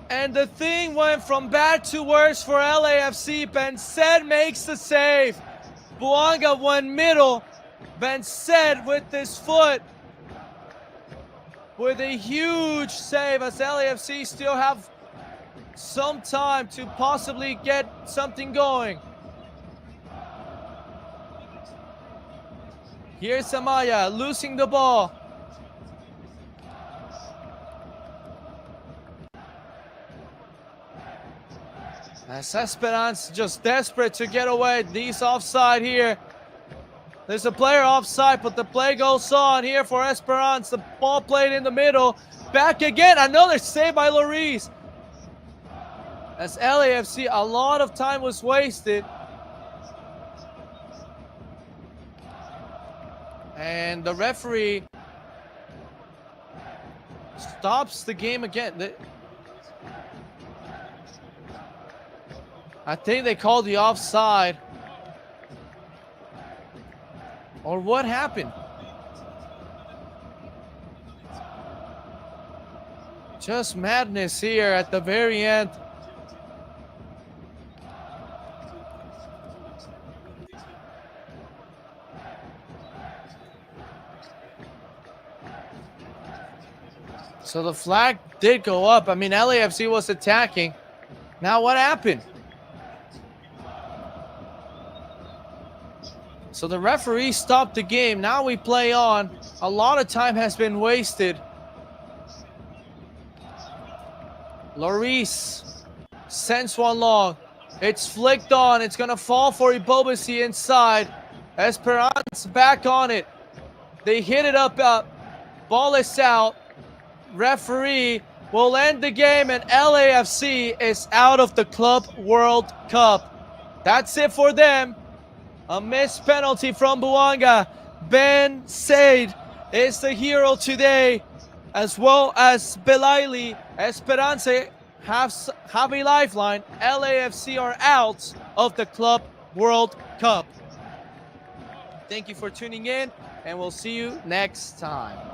And the thing went from bad to worse for LAFC. Ben Said makes the save. Bouanga went middle. Ben Said with his foot. With a huge save as LAFC still have some time to possibly get something going. Here's Amaya losing the ball. As Esperance just desperate to get away. These offside here. There's a player offside, but the play goes on here for Esperance. The ball played in the middle. Back again. Another save by Lloris. As LAFC, a lot of time was wasted. And the referee stops the game again. I think they called the offside. Or what happened? Just madness here at the very end. So the flag did go up. I mean, LAFC was attacking. Now what happened? So the referee stopped the game. Now we play on. A lot of time has been wasted. Lloris sends one long. It's flicked on. It's going to fall for Ibobasi inside. Esperance back on it. They hit it up. Ball is out. Referee will end the game, and LAFC is out of the Club World Cup. That's it for them. A missed penalty from Bouanga. Ben Said is the hero today, as well as Belaili. Esperance have a lifeline. LAFC are out of the Club World Cup. Thank you for tuning in, and we'll see you next time.